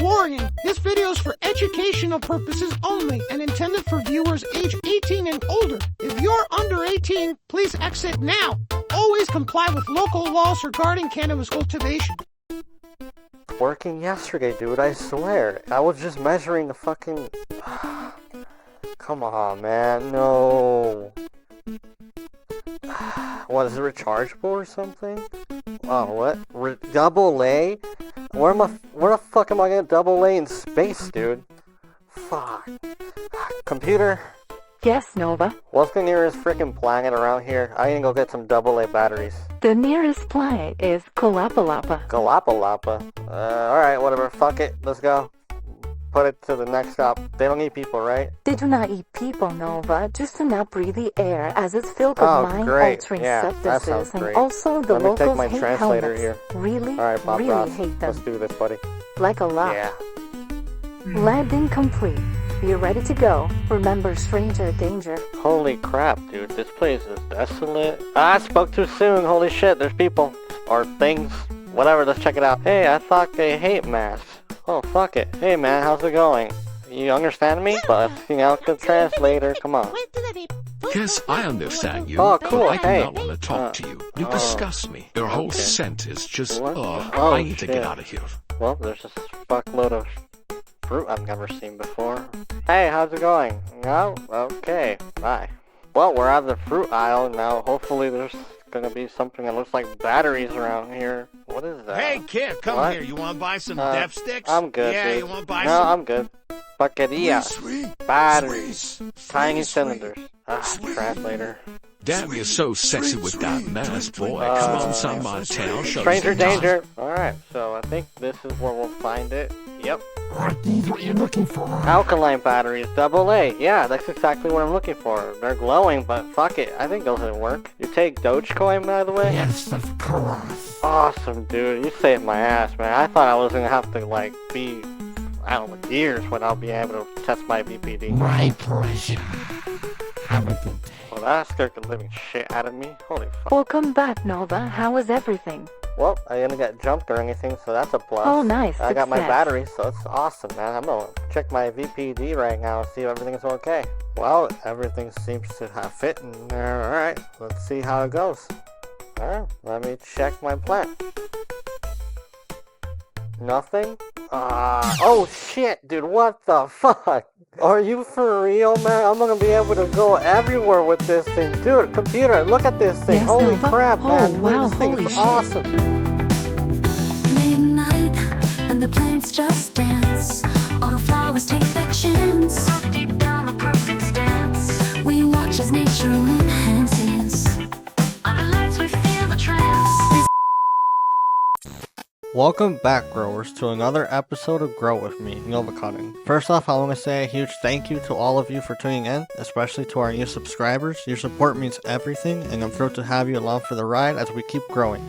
Warning, this video is for educational purposes only and intended for viewers age 18 and older. If you're under 18, please exit now. Always comply with local laws regarding cannabis cultivation. Working yesterday, dude, I swear. I was just measuring the fucking... Come on, man, no. What, is it rechargeable or something? Oh, what? Double A? Where the fuck am I gonna double A in space, dude? Fuck. Computer? Yes, Nova. What's the nearest freaking planet around here? I need to go get some double A batteries. The nearest planet is Kalapalapa. Kalapalapa? Alright, whatever. Fuck it. Let's go. Put it to the next stop. They don't eat people, right? They do not eat people, Nova. Just do not breathe the air as it's filled with mind-altering substances. And also the locals hate translator helmets. here. Really, Alright, Bob really Ross. hate them. Let's do this, buddy. Like a lot. Yeah. Landing complete. Be ready to go. Remember stranger danger. Holy crap, dude. This place is desolate. I spoke too soon. Holy shit, there's people. Or things. Whatever, let's check it out. Hey, I thought they hate masks. Oh, fuck it. Hey, man, how's it going? You understand me? Busting out the translator, come on. Yes, I understand you, Oh, cool. but I do Hey. not want to talk to you. You disgust me. Your whole scent is just, What? I need to shit. get out of here. Well, there's this fuckload of fruit I've never seen before. Hey, how's it going? No? Okay, bye. Well, we're out of the fruit aisle now. Hopefully there's gonna be something that looks like batteries around here. What is that? Hey, kid, come What? here. You want to buy some def sticks? I'm good, Yeah, dude. you want to buy No, some? I'm good. Baqueria. Batteries. Tiny cylinders. Translator. Damn, you're so sexy with that mask, boy. Come on, son, my tail. Show Stranger some time. danger. Alright, so I think this is where we'll find it. Yep. Are these what you're looking for? Alkaline batteries, double A. Yeah, that's exactly what I'm looking for. They're glowing, but fuck it. I think those will work. You take Dogecoin, by the way? Yes, of course. Awesome, dude. You saved my ass, man. I thought I was gonna have to, like, be, I don't know, years without being able to test my VPD. My pleasure. Have a good day. Well, that scared the living shit out of me. Holy fuck. Welcome back, Nova. How is everything? Well, I didn't get jumped or anything, so that's a plus. Oh, nice. I got my Success. batteries, so it's awesome, man. I'm gonna check my VPD right now and see if everything's okay. Well, everything seems to have fit in there. Alright, let's see how it goes. Alright, let me check my plant. Nothing? Oh shit, dude, what the fuck? Are you for real, man? I'm gonna be able to go everywhere with this thing. Dude, computer, look at this thing. Yes, Holy Nova? crap, Oh, man. wow, This thing holy is shit. awesome. Midnight, and the plants just dance. All the flowers take their chance. Deep down the perfect stance. We watch as nature enhances. Under lights we feel the trance. Welcome back, growers, to another episode of Grow With Me, Novacotton. First off, I want to say a huge thank you to all of you for tuning in, especially to our new subscribers. Your support means everything, and I'm thrilled to have you along for the ride as we keep growing,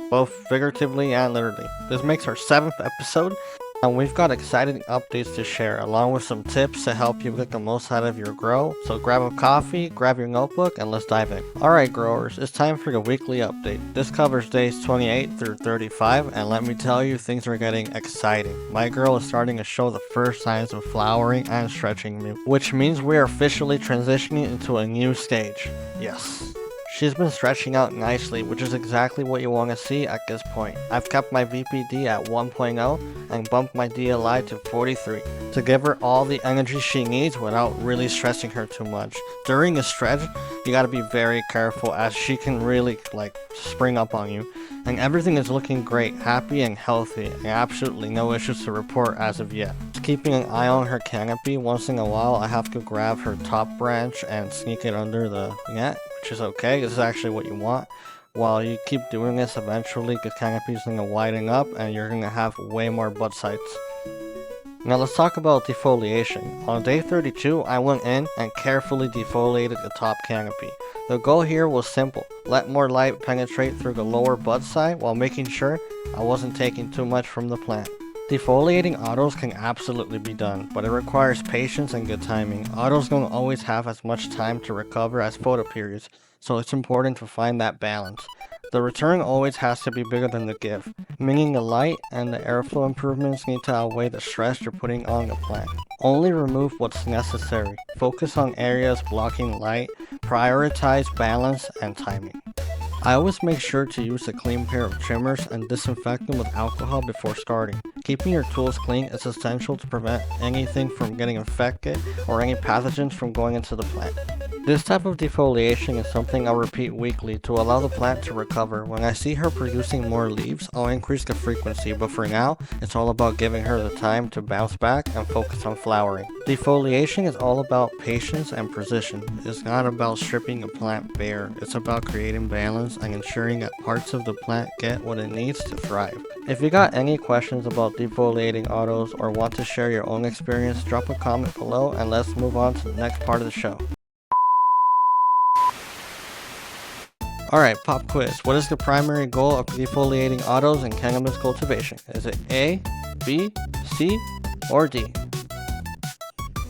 both figuratively and literally. This makes our 7th episode, and we've got exciting updates to share, along with some tips to help you get the most out of your grow. So grab a coffee, grab your notebook, and let's dive in. Alright, growers, it's time for the weekly update. This covers days 28 through 35, and let me tell you, things are getting exciting. My girl is starting to show the first signs of flowering and stretching me, which means we are officially transitioning into a new stage. Yes. She's been stretching out nicely, which is exactly what you want to see at this point. I've kept my VPD at 1.0 and bumped my DLI to 43 to give her all the energy she needs without really stressing her too much. During a stretch, you gotta be very careful as she can really spring up on you. And everything is looking great, happy and healthy, and absolutely no issues to report as of yet. Just keeping an eye on her canopy. Once in a while I have to grab her top branch and sneak it under the net, which is okay. This is actually what you want. While you keep doing this, eventually the canopy is going to widen up and you're going to have way more bud sites. Now let's talk about defoliation. On day 32, I went in and carefully defoliated the top canopy. The goal here was simple: let more light penetrate through the lower bud side while making sure I wasn't taking too much from the plant. Defoliating autos can absolutely be done, but it requires patience and good timing. Autos don't always have as much time to recover as photo periods, so it's important to find that balance. The return always has to be bigger than the give, meaning the light and the airflow improvements need to outweigh the stress you're putting on the plant. Only remove what's necessary. Focus on areas blocking light, prioritize balance and timing. I always make sure to use a clean pair of trimmers and disinfect them with alcohol before starting. Keeping your tools clean is essential to prevent anything from getting infected or any pathogens from going into the plant. This type of defoliation is something I'll repeat weekly to allow the plant to recover. When I see her producing more leaves, I'll increase the frequency, but for now, it's all about giving her the time to bounce back and focus on flowering. Defoliation is all about patience and precision. It's not about stripping a plant bare, it's about creating balance and ensuring that parts of the plant get what it needs to thrive. If you got any questions about defoliating autos or want to share your own experience, drop a comment below and let's move on to the next part of the show. Alright, pop quiz. What is the primary goal of defoliating autos in cannabis cultivation? Is it A, B, C, or D?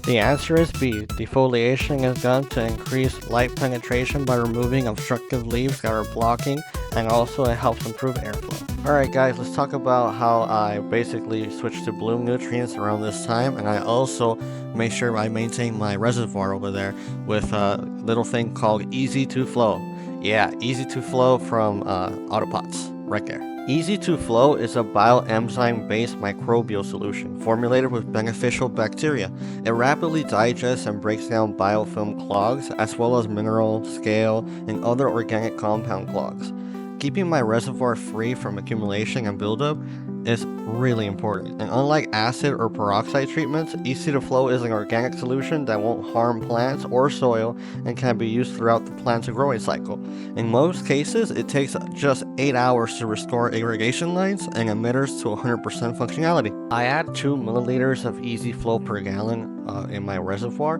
The answer is B. Defoliation is done to increase light penetration by removing obstructive leaves that are blocking, and also it helps improve airflow. Alright guys, let's talk about how I basically switched to bloom nutrients around this time, and I also make sure I maintain my reservoir over there with a little thing called Easy to Flow. Yeah, Easy to Flow from Autopots, right there. Easy to Flow is a bioenzyme-based microbial solution formulated with beneficial bacteria. It rapidly digests and breaks down biofilm clogs, as well as mineral, scale, and other organic compound clogs. Keeping my reservoir free from accumulation and buildup is really important. And unlike acid or peroxide treatments, Easy to Flow is an organic solution that won't harm plants or soil and can be used throughout the plant's growing cycle. In most cases, it takes just 8 hours to restore irrigation lines and emitters to 100% functionality. I add 2 milliliters of Easy Flow per gallon in my reservoir,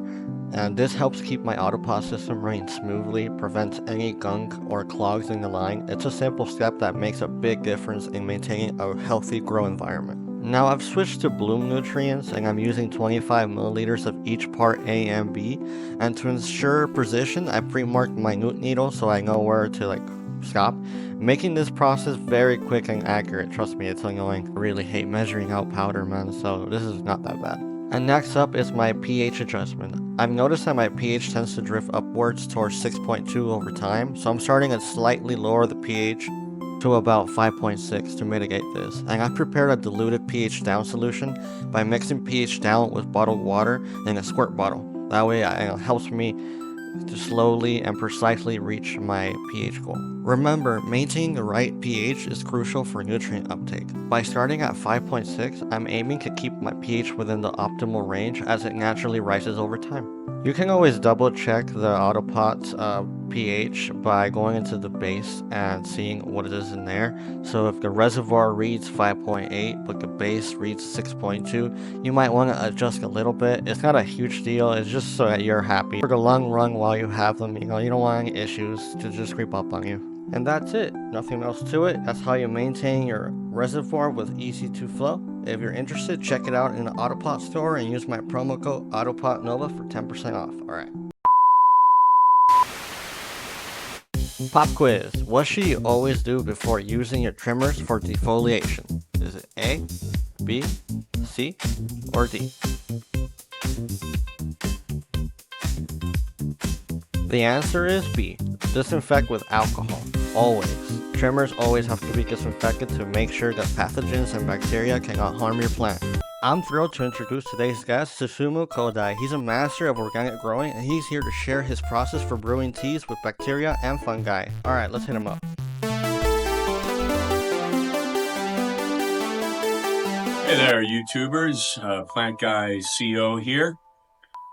and this helps keep my autopot system running smoothly, prevents any gunk or clogs in the line. It's a simple step that makes a big difference in maintaining a healthy grow environment. Now I've switched to bloom nutrients and I'm using 25 milliliters of each part A and B, and to ensure precision, I pre-marked my nut needle so I know where to stop, making this process very quick and accurate. Trust me, it's annoying. I really hate measuring out powder, man, so this is not that bad. And next up is my pH adjustment. I've noticed that my pH tends to drift upwards towards 6.2 over time, so I'm starting to slightly lower the pH to about 5.6 to mitigate this. And I prepared a diluted pH down solution by mixing pH down with bottled water in a squirt bottle. That way it helps me to slowly and precisely reach my pH goal. Remember, maintaining the right pH is crucial for nutrient uptake. By starting at 5.6, I'm aiming to keep my pH within the optimal range as it naturally rises over time. You can always double check the Autopot's pH by going into the base and seeing what it is in there. So if the reservoir reads 5.8 but the base reads 6.2, you might want to adjust a little bit. It's not a huge deal, it's just so that you're happy. For the long run while you have them, you don't want any issues to just creep up on you. And that's it. Nothing else to it. That's how you maintain your reservoir with Easy to Flow. If you're interested, check it out in the Autopot store and use my promo code AutopotNova for 10% off. Alright. Pop quiz. What should you always do before using your trimmers for defoliation? Is it A, B, C, or D? The answer is B. Disinfect with alcohol. Always. Trimmers always have to be disinfected to make sure that pathogens and bacteria cannot harm your plant. I'm thrilled to introduce today's guest, Susumu Kodai. He's a master of organic growing, and he's here to share his process for brewing teas with bacteria and fungi. Alright, let's hit him up. Hey there, YouTubers. Plant Guy CO here.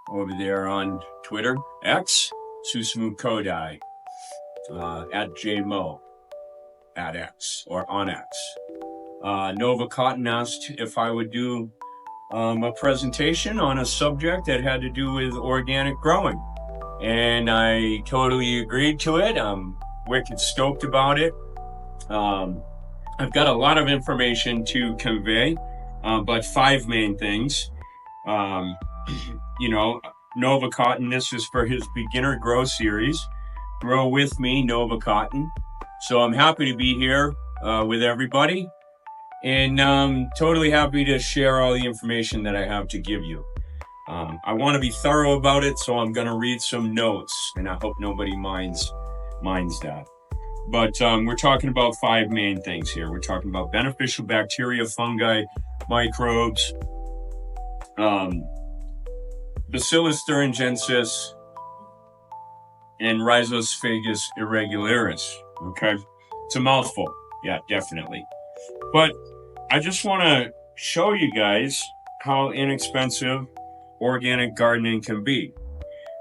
Over there on Twitter, X, Susumu Kodai. At JMO, at X, or on X. Novacotton asked if I would do a presentation on a subject that had to do with organic growing. And I totally agreed to it. I'm wicked stoked about it. I've got a lot of information to convey, but 5 main things. Novacotton, this is for his beginner grow series. Grow with me, Novacotton. So I'm happy to be here with everybody, and totally happy to share all the information that I have to give you. I want to be thorough about it, so I'm going to read some notes, and I hope nobody minds that. But we're talking about 5 main things here. We're talking about beneficial bacteria, fungi, microbes, Bacillus thuringiensis, and Rhizophagus irregularis. Okay, it's a mouthful. Yeah, definitely. But I just want to show you guys how inexpensive organic gardening can be,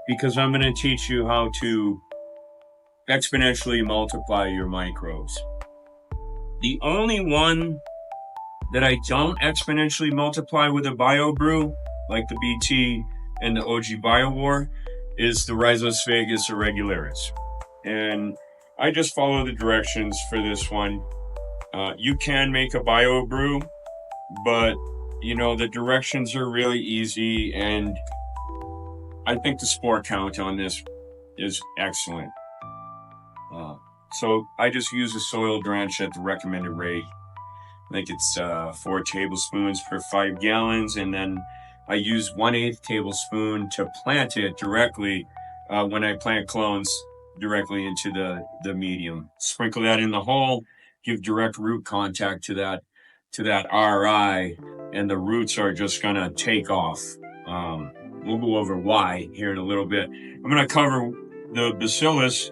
because I'm going to teach you how to exponentially multiply your microbes. The only one that I don't exponentially multiply with a bio brew, like the BT and the OG BioWar, is the Rhizophagus irregularis. And I just follow the directions for this one. You can make a bio brew, but you know, the directions are really easy, and I think the spore count on this is excellent. So I just use a soil drench at the recommended rate. I think it's 4 tablespoons per 5 gallons, and then I use 1/8 tablespoon to plant it directly when I plant clones directly into the medium. Sprinkle that in the hole, give direct root contact to that RI, and the roots are just gonna take off. We'll go over why here in a little bit. I'm gonna cover the Bacillus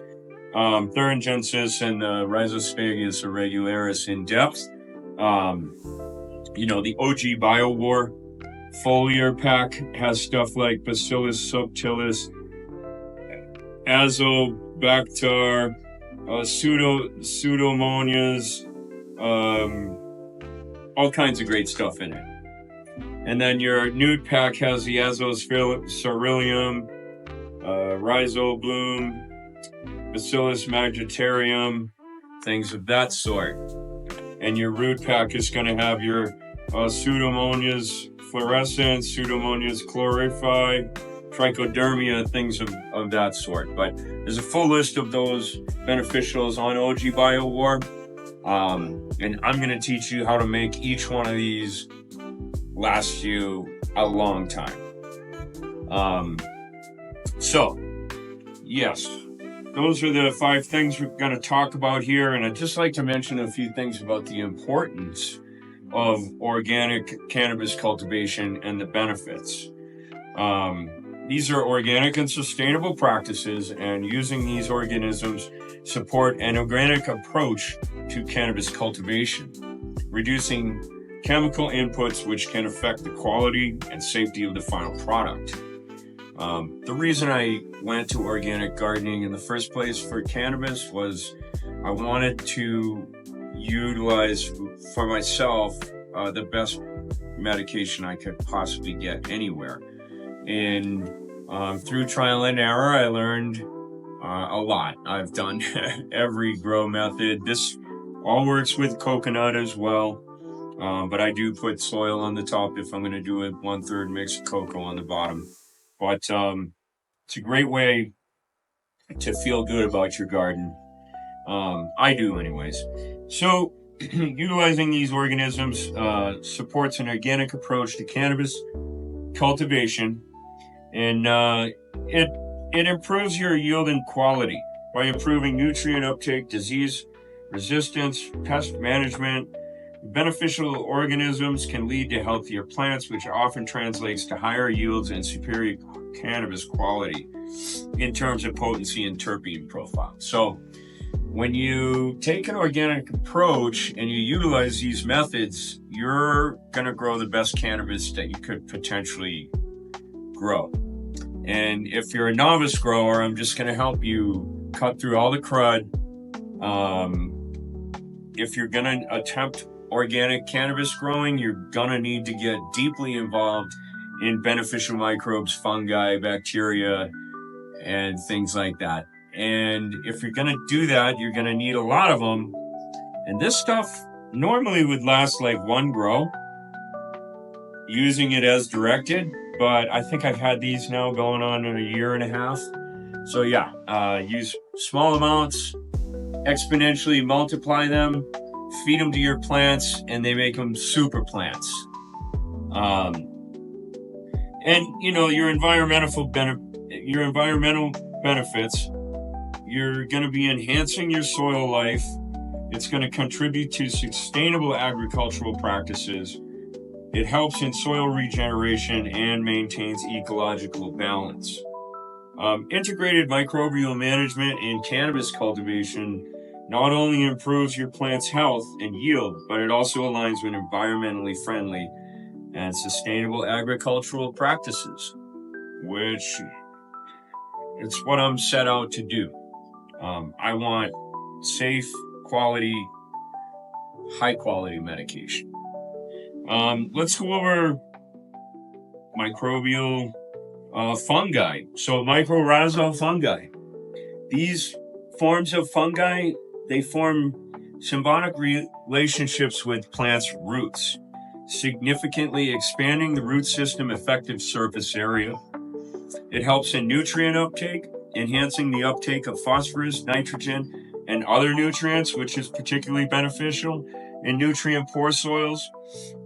thuringiensis and the Rhizophagus irregularis in depth. You know, the OG BioWar foliar pack has stuff like Bacillus subtilis, Azobacter, Pseudomonias, all kinds of great stuff in it. And then your nude pack has the Azospirillum, Rhizobloom, Bacillus magitarium, things of that sort. And your root pack is going to have your Pseudomonias fluorescens, Pseudomonias chlorophyllae, Trichodermia, things of that sort. But there's a full list of those beneficials on OG BioWar. And I'm going to teach you how to make each one of these last you a long time. So, yes, those are the 5 things we're going to talk about here. And I'd just like to mention a few things about the importance of organic cannabis cultivation and the benefits. These are organic and sustainable practices, and using these organisms support an organic approach to cannabis cultivation, reducing chemical inputs which can affect the quality and safety of the final product. The reason I went to organic gardening in the first place for cannabis was I wanted to utilize for myself the best medication I could possibly get anywhere. And through trial and error, I learned a lot. I've done every grow method. This all works with coconut as well, but I do put soil on the top if I'm going to do a 1/3 mix of cocoa on the bottom. But it's a great way to feel good about your garden. I do anyways. So utilizing these organisms supports an organic approach to cannabis cultivation, and it improves your yield and quality by improving nutrient uptake, disease resistance, pest management. Beneficial organisms can lead to healthier plants, which often translates to higher yields and superior cannabis quality in terms of potency and terpene profile. So when you take an organic approach and you utilize these methods, you're going to grow the best cannabis that you could potentially grow. And if you're a novice grower, I'm just going to help you cut through all the crud. If you're going to attempt organic cannabis growing, you're going to need to get deeply involved in beneficial microbes, fungi, bacteria, and things like that. And if you're going to do that, you're going to need a lot of them. And this stuff normally would last like 1 grow, using it as directed. But I think I've had these now going on in 1.5 years. So yeah, use small amounts, exponentially multiply them, feed them to your plants, and they make them super plants. And you know, your environmental benefits, you're going to be enhancing your soil life. It's going to contribute to sustainable agricultural practices. It helps in soil regeneration and maintains ecological balance. Integrated microbial management in cannabis cultivation not only improves your plant's health and yield, but it also aligns with environmentally friendly and sustainable agricultural practices, which it's what I'm set out to do. I want safe, quality, high quality medication. Let's go over microbial fungi. So mycorrhizal fungi. These forms of fungi, they form symbiotic relationships with plants' roots, significantly expanding the root system effective surface area. It helps in nutrient uptake, enhancing the uptake of phosphorus, nitrogen, and other nutrients, which is particularly beneficial in nutrient-poor soils.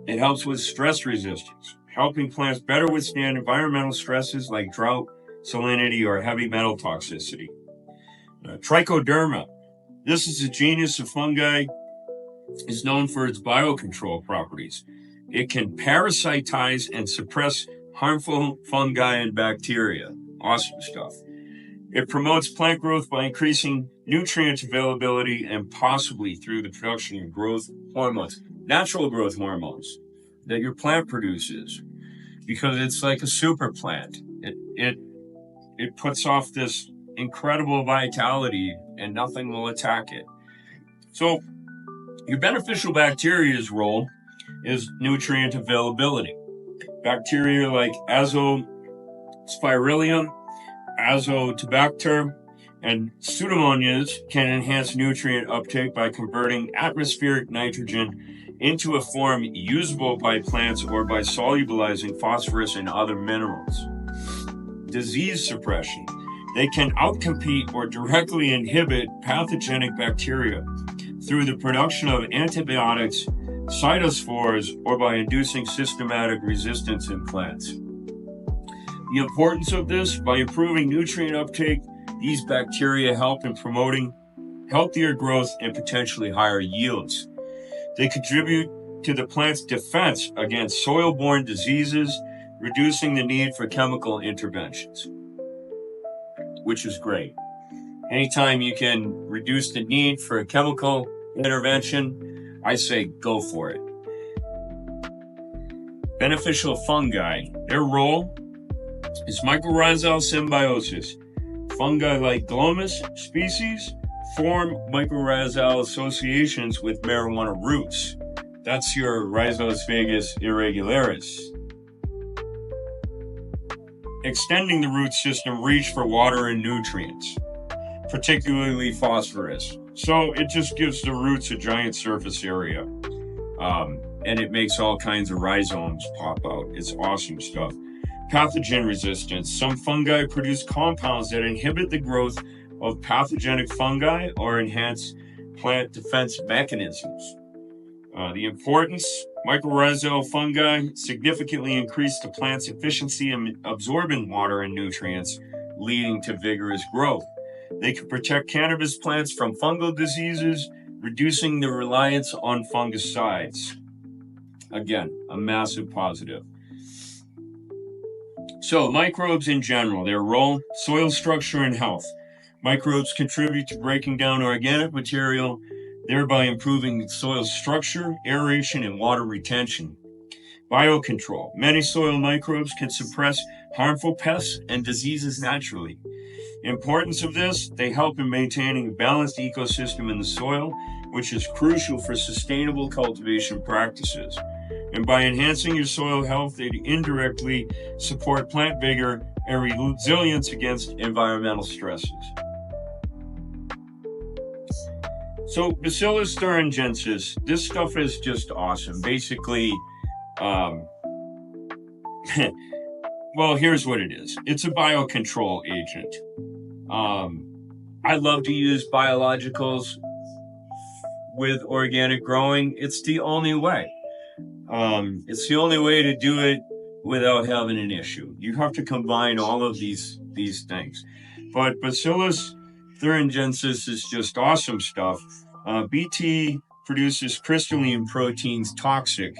It helps with stress resistance, helping plants better withstand environmental stresses like drought, salinity, or heavy metal toxicity. Trichoderma. This is a genus of fungi, is known for its biocontrol properties. It can parasitize and suppress harmful fungi and bacteria. Awesome stuff. It promotes plant growth by increasing nutrient availability and possibly through the production of growth hormones, natural growth hormones that your plant produces, because it's like a super plant. It puts off this incredible vitality and nothing will attack it. So your beneficial bacteria's role is nutrient availability. Bacteria like Azospirillum, Azotobacter, and Pseudomonas can enhance nutrient uptake by converting atmospheric nitrogen into a form usable by plants or by solubilizing phosphorus and other minerals. Disease suppression. They can outcompete or directly inhibit pathogenic bacteria through the production of antibiotics, cytospores, or by inducing systematic resistance in plants. The importance of this, by improving nutrient uptake, these bacteria help in promoting healthier growth and potentially higher yields. They contribute to the plant's defense against soil-borne diseases, reducing the need for chemical interventions, which is great. Anytime you can reduce the need for a chemical intervention, I say go for it. Beneficial fungi. Their role is mycorrhizal symbiosis. Fungi like Glomus species form mycorrhizal associations with marijuana roots. That's your Rhizosfagus irregularis. Extending the root system reach for water and nutrients, particularly phosphorus. So it just gives the roots a giant surface area. And it makes all kinds of rhizomes pop out. It's awesome stuff. Pathogen resistance. Some fungi produce compounds that inhibit the growth of pathogenic fungi or enhance plant defense mechanisms. The importance, mycorrhizal fungi significantly increase the plant's efficiency in absorbing water and nutrients, leading to vigorous growth. They can protect cannabis plants from fungal diseases, reducing the reliance on fungicides. Again, a massive positive. So, microbes in general, their role, soil structure and health. Microbes contribute to breaking down organic material, thereby improving soil structure, aeration, and water retention. Biocontrol. Many soil microbes can suppress harmful pests and diseases naturally. Importance of this, they help in maintaining a balanced ecosystem in the soil, which is crucial for sustainable cultivation practices. And by enhancing your soil health, they indirectly support plant vigor and resilience against environmental stresses. So Bacillus thuringiensis, this stuff is just awesome. Basically, well, here's what it is. It's a biocontrol agent. I love to use biologicals with organic growing. It's the only way. It's the only way to do it without having an issue. You have to combine all of these things. But Bacillus thuringiensis is just awesome stuff. BT produces crystalline proteins toxic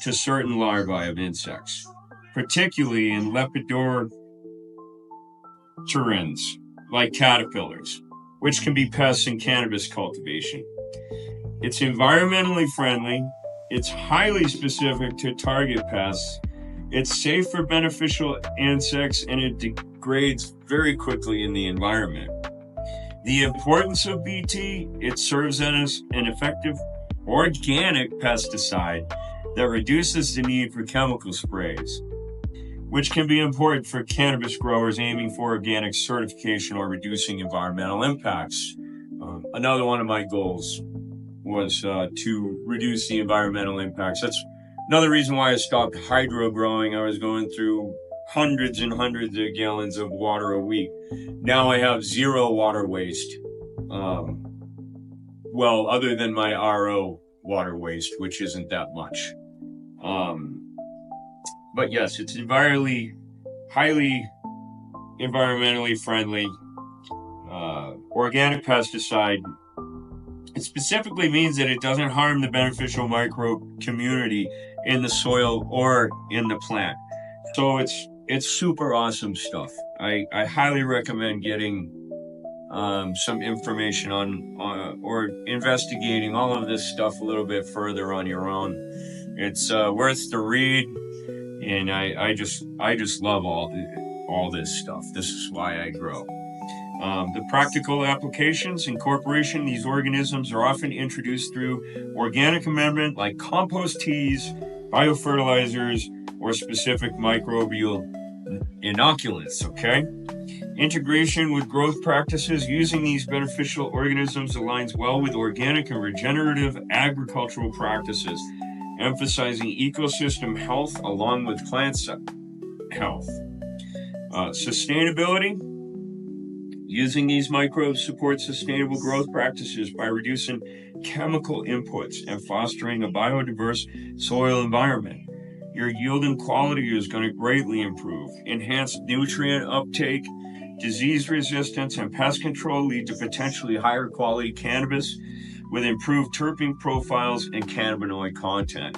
to certain larvae of insects, particularly in lepidopterans, like caterpillars, which can be pests in cannabis cultivation. It's environmentally friendly. It's highly specific to target pests. It's safe for beneficial insects, and it degrades very quickly in the environment. The importance of BT, it serves as an effective organic pesticide that reduces the need for chemical sprays, which can be important for cannabis growers aiming for organic certification or reducing environmental impacts. Another one of my goals was to reduce the environmental impacts. That's another reason why I stopped hydro growing. I was going through hundreds and hundreds of gallons of water a week. Now I have zero water waste. Well, other than my RO water waste, which isn't that much. But yes, it's highly environmentally friendly, organic pesticide. It specifically means that it doesn't harm the beneficial microbe community in the soil or in the plant. So it's super awesome stuff. I highly recommend getting some information on or investigating all of this stuff a little bit further on your own. It's worth the read, and I just love all this stuff. This is why I grow. The practical applications: incorporation. These organisms are often introduced through organic amendment, like compost teas, biofertilizers, or specific microbial inoculants. Okay. Integration with growth practices. Using these beneficial organisms aligns well with organic and regenerative agricultural practices, emphasizing ecosystem health along with plant health. Sustainability. Using these microbes supports sustainable growth practices by reducing chemical inputs and fostering a biodiverse soil environment. Your yield and quality is going to greatly improve. Enhanced nutrient uptake, disease resistance, and pest control lead to potentially higher quality cannabis with improved terpene profiles and cannabinoid content.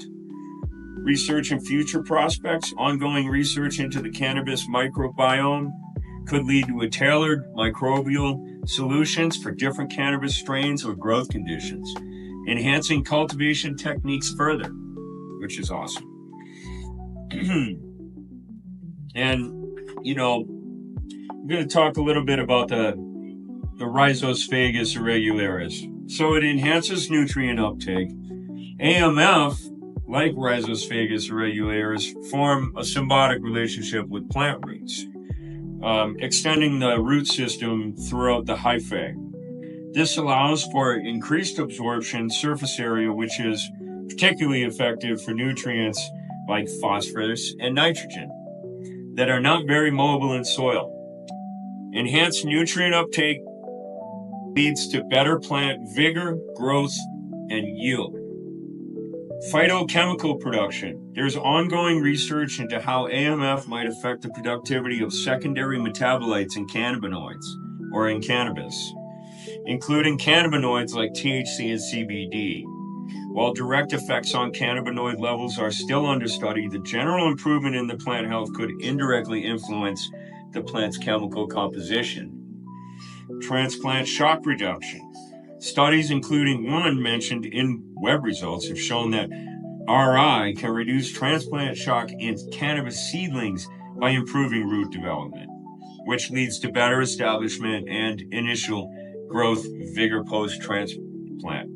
Research and future prospects. Ongoing research into the cannabis microbiome could lead to a tailored microbial solutions for different cannabis strains or growth conditions, enhancing cultivation techniques further, which is awesome. And, I'm going to talk a little bit about the Rhizophagus irregularis. So it enhances nutrient uptake. AMF, like Rhizophagus irregularis, form a symbiotic relationship with plant roots, extending the root system throughout the hyphae. This allows for increased absorption surface area, which is particularly effective for nutrients like phosphorus and nitrogen that are not very mobile in soil. Enhanced nutrient uptake leads to better plant vigor, growth, and yield. Phytochemical production. There's ongoing research into how AMF might affect the productivity of secondary metabolites in cannabinoids, or in cannabis, including cannabinoids like THC and CBD. While direct effects on cannabinoid levels are still under study, the general improvement in the plant health could indirectly influence the plant's chemical composition. Transplant shock reduction. Studies, including one mentioned in web results, have shown that RI can reduce transplant shock in cannabis seedlings by improving root development, which leads to better establishment and initial growth vigor post-transplant.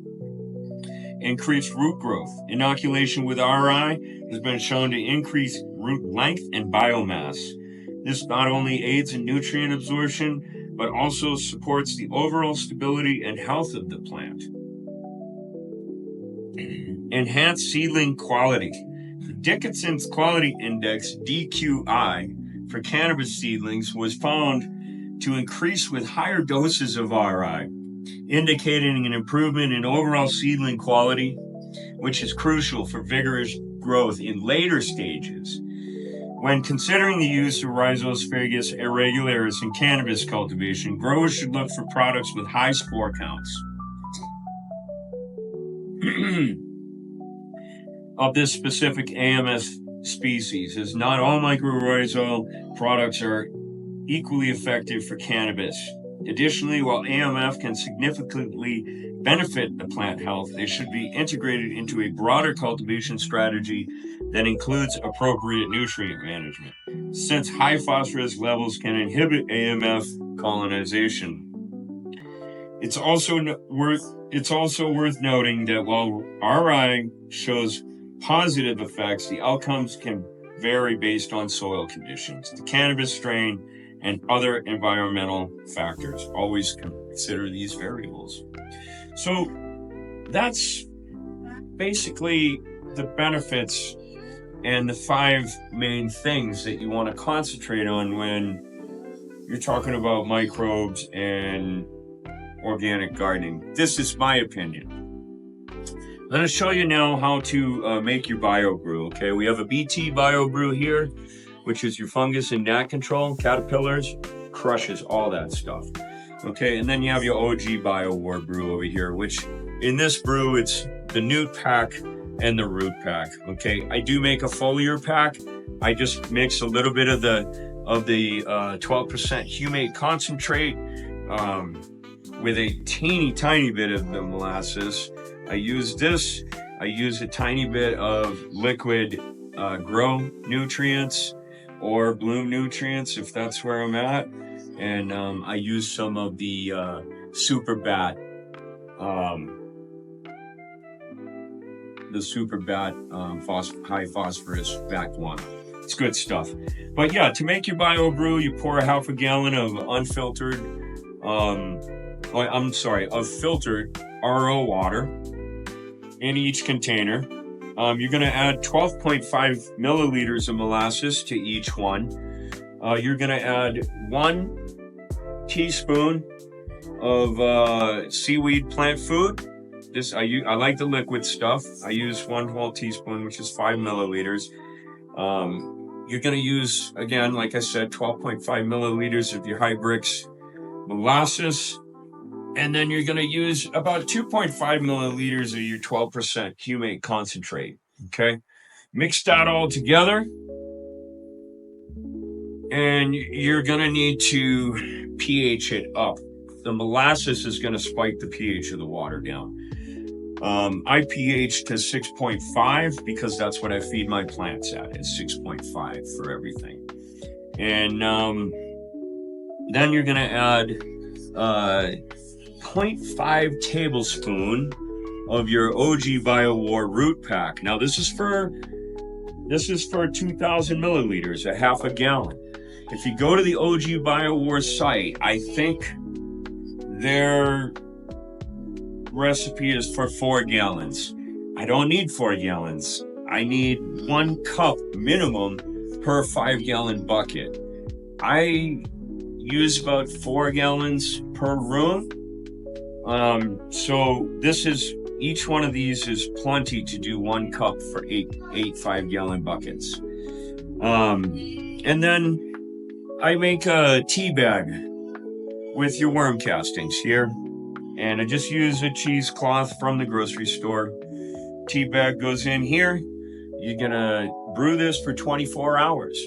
Increased root growth. Inoculation with RI has been shown to increase root length and biomass. This not only aids in nutrient absorption, but also supports the overall stability and health of the plant. Enhanced seedling quality. The Dickinson's Quality Index, DQI, for cannabis seedlings was found to increase with higher doses of RI, indicating an improvement in overall seedling quality, which is crucial for vigorous growth in later stages. When considering the use of Rhizosphagus irregularis in cannabis cultivation, growers should look for products with high spore counts of this specific AMS species, as not all mycorrhizal products are equally effective for cannabis. Additionally, while AMF can significantly benefit the plant health, they should be integrated into a broader cultivation strategy that includes appropriate nutrient management, since high phosphorus levels can inhibit AMF colonization. It's also worth noting that while RI shows positive effects, the outcomes can vary based on soil conditions, the cannabis strain, and other environmental factors. Always consider these variables. So that's basically the benefits and the 5 main things that you want to concentrate on when you're talking about microbes and organic gardening. This is my opinion. I'm going to show you now how to make your bio brew. Okay, we have a BT bio brew here, which is your fungus and gnat control, caterpillars, crushes all that stuff. Okay, and then you have your OG bio war brew over here, which in this brew, it's the newt pack and the root pack. Okay, I do make a foliar pack. I just mix a little bit of the 12% humate concentrate with a tiny bit of the molasses. I use this. I use a tiny bit of liquid grow nutrients or bloom nutrients if that's where I'm at, and I use some of the super bat high phosphorus backed one. It's good stuff. But yeah, to make your bio brew, you pour a half a gallon of unfiltered filtered RO water in each container. You're going to add 12.5 milliliters of molasses to each one. You're going to add 1 teaspoon of seaweed plant food. This I like the liquid stuff. I use 1 whole teaspoon, which is 5 milliliters. You're going to use, again, like I said, 12.5 milliliters of your Hybrix molasses. And then you're going to use about 2.5 milliliters of your 12% humate concentrate. Okay. Mix that all together. And you're going to need to pH it up. The molasses is going to spike the pH of the water down. I pH to 6.5 because that's what I feed my plants at. It's 6.5 for everything. And then you're going to add 0.5 tablespoon of your OG BioWar root pack. Now this is for 2,000 milliliters, a half a gallon. If you go to the OG BioWar site, I think their recipe is for 4 gallons. I don't need 4 gallons. I need 1 cup minimum per 5-gallon bucket. I use about 4 gallons per room. So each one of these is plenty to do 1 cup for 8 5-gallon buckets. And then I make a tea bag with your worm castings here. And I just use a cheesecloth from the grocery store. Tea bag goes in here. You're gonna brew this for 24 hours.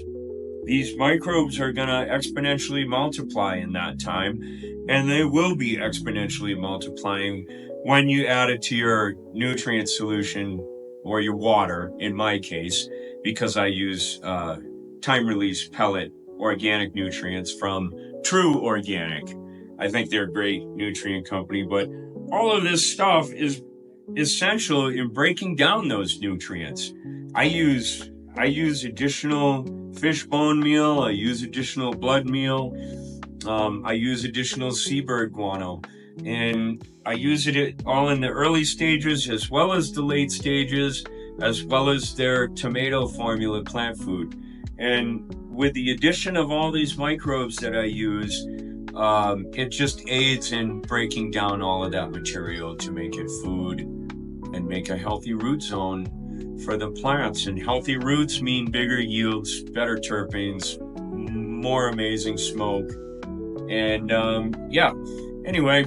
These microbes are gonna exponentially multiply in that time, and they will be exponentially multiplying when you add it to your nutrient solution or your water, in my case, because I use time-release pellet organic nutrients from True Organic. I think they're a great nutrient company, but all of this stuff is essential in breaking down those nutrients. I use additional fish bone meal. I use additional blood meal. I use additional seabird guano, and I use it all in the early stages as well as the late stages, as well as their tomato formula plant food. And with the addition of all these microbes that I use, it just aids in breaking down all of that material to make it food and make a healthy root zone for the plants. And healthy roots mean bigger yields, better terpenes, more amazing smoke. And yeah, anyway,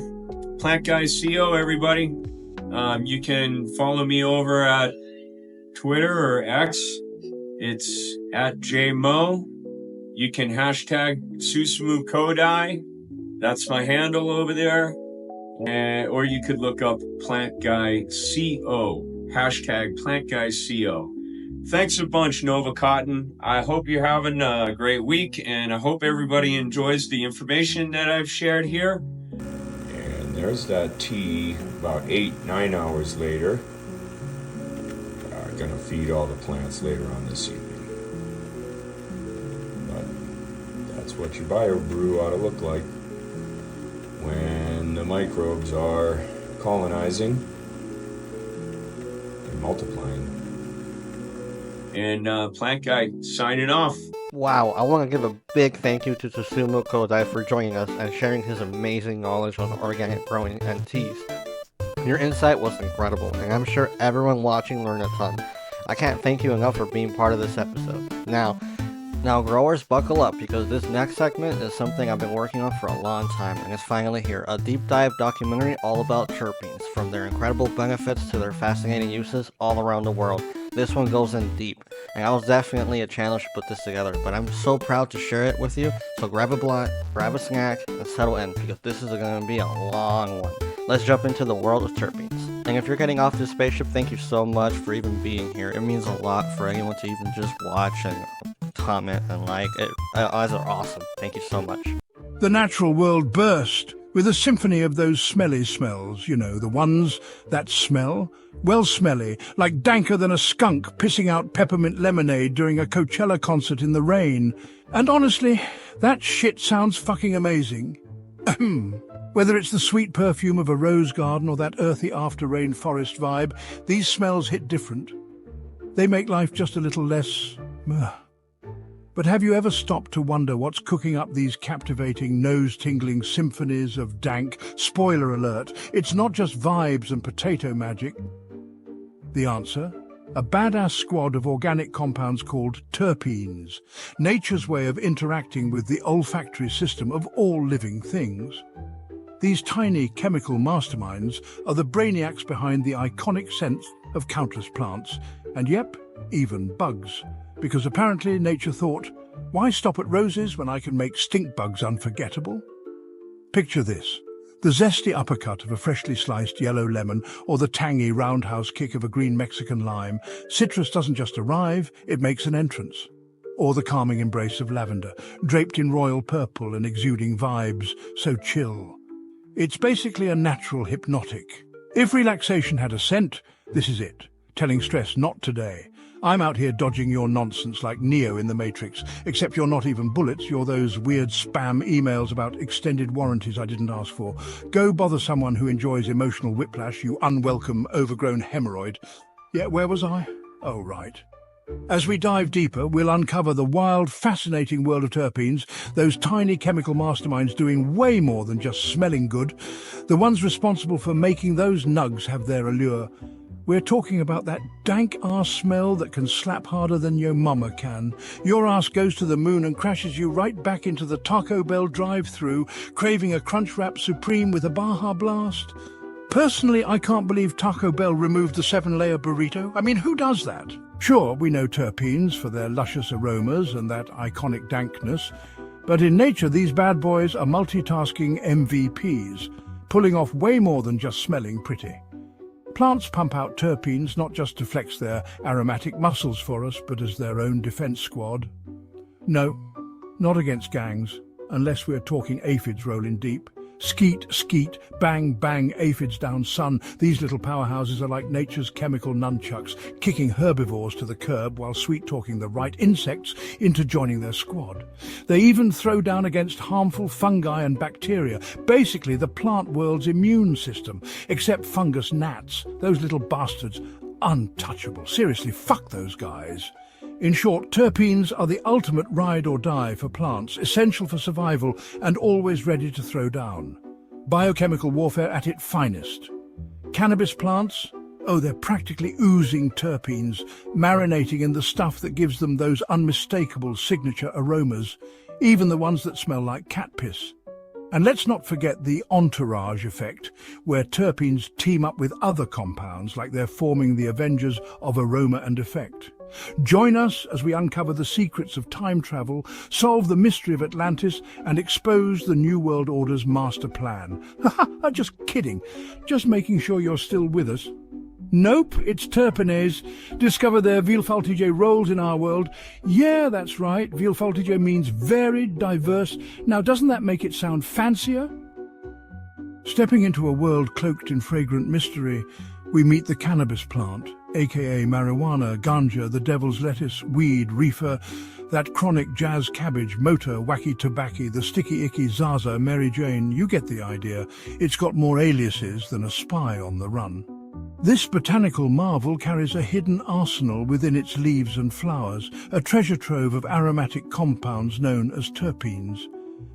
Plant Guy CO, everybody. You can follow me over at Twitter or X. It's at JMO. You can hashtag Susumu Kodai. That's my handle over there. Or you could look up Plant Guy CO. Hashtag Plant Guy CO. Thanks a bunch, Novacotton. I hope you're having a great week, and I hope everybody enjoys the information that I've shared here. And there's that tea about 8-9 hours later. Gonna feed all the plants later on this evening. But that's what your bio brew ought to look like when the microbes are colonizing and multiplying. And Plant Guy signing off. Wow, I want to give a big thank you to Susumu Kodai for joining us and sharing his amazing knowledge on organic growing and teas. Your insight was incredible, and I'm sure everyone watching learned a ton. I can't thank you enough for being part of this episode. Now growers, buckle up, because this next segment is something I've been working on for a long time, and it's finally here. A deep dive documentary all about terpenes, from their incredible benefits to their fascinating uses all around the world. This one goes in deep, and I was definitely a challenge to put this together, but I'm so proud to share it with you. So grab a blunt, grab a snack, and settle in, because this is going to be a long one. Let's jump into the world of terpenes. And if you're getting off this spaceship, thank you so much for even being here. It means a lot for anyone to even just watch and comment and like. You guys are awesome. Thank you so much. The natural world burst with a symphony of those smelly smells, you know, the ones that smell. Well, smelly, like danker than a skunk pissing out peppermint lemonade during a Coachella concert in the rain. And honestly, that shit sounds fucking amazing. Whether it's the sweet perfume of a rose garden or that earthy after-rain forest vibe, these smells hit different. They make life just a little less... But have you ever stopped to wonder what's cooking up these captivating, nose-tingling symphonies of dank? Spoiler alert, it's not just vibes and potato magic. The answer? A badass squad of organic compounds called terpenes, nature's way of interacting with the olfactory system of all living things. These tiny chemical masterminds are the brainiacs behind the iconic scent of countless plants, and yep, even bugs. Because apparently nature thought, why stop at roses when I can make stink bugs unforgettable? Picture this, the zesty uppercut of a freshly sliced yellow lemon or the tangy roundhouse kick of a green Mexican lime. Citrus doesn't just arrive, it makes an entrance. Or the calming embrace of lavender, draped in royal purple and exuding vibes so chill. It's basically a natural hypnotic. If relaxation had a scent, this is it. Telling stress, not today. I'm out here dodging your nonsense like Neo in the Matrix, except you're not even bullets, you're those weird spam emails about extended warranties I didn't ask for. Go bother someone who enjoys emotional whiplash, you unwelcome, overgrown hemorrhoid. Yeah, where was I? Oh, right. As we dive deeper, we'll uncover the wild, fascinating world of terpenes, those tiny chemical masterminds doing way more than just smelling good, the ones responsible for making those nugs have their allure. We're talking about that dank ass smell that can slap harder than your mama can. Your ass goes to the moon and crashes you right back into the Taco Bell drive-thru, craving a Crunchwrap Supreme with a Baja Blast. Personally, I can't believe Taco Bell removed the 7-layer burrito. I mean, who does that? Sure, we know terpenes for their luscious aromas and that iconic dankness, but in nature these bad boys are multitasking MVPs, pulling off way more than just smelling pretty. Plants pump out terpenes not just to flex their aromatic muscles for us, but as their own defense squad. No, not against gangs, unless we're talking aphids rolling deep. Skeet, skeet, bang, bang, aphids down, son. These little powerhouses are like nature's chemical nunchucks, kicking herbivores to the curb while sweet-talking the right insects into joining their squad. They even throw down against harmful fungi and bacteria, basically the plant world's immune system, except fungus gnats, those little bastards, untouchable. Seriously, fuck those guys. In short, terpenes are the ultimate ride or die for plants, essential for survival and always ready to throw down. Biochemical warfare at its finest. Cannabis plants? Oh, they're practically oozing terpenes, marinating in the stuff that gives them those unmistakable signature aromas, even the ones that smell like cat piss. And let's not forget the entourage effect, where terpenes team up with other compounds like they're forming the Avengers of aroma and effect. Join us as we uncover the secrets of time travel, solve the mystery of Atlantis, and expose the New World Order's master plan. Just kidding. Just making sure you're still with us. Nope, it's Terpenes. Discover their Vielfältige roles in our world. Yeah, that's right. Vielfältige means varied, diverse. Now, doesn't that make it sound fancier? Stepping into a world cloaked in fragrant mystery, we meet the cannabis plant, aka marijuana, ganja, the devil's lettuce, weed, reefer, that chronic jazz cabbage, motor, wacky tobacco, the sticky icky Zaza, Mary Jane. You get the idea. It's got more aliases than a spy on the run. This botanical marvel carries a hidden arsenal within its leaves and flowers, a treasure trove of aromatic compounds known as terpenes.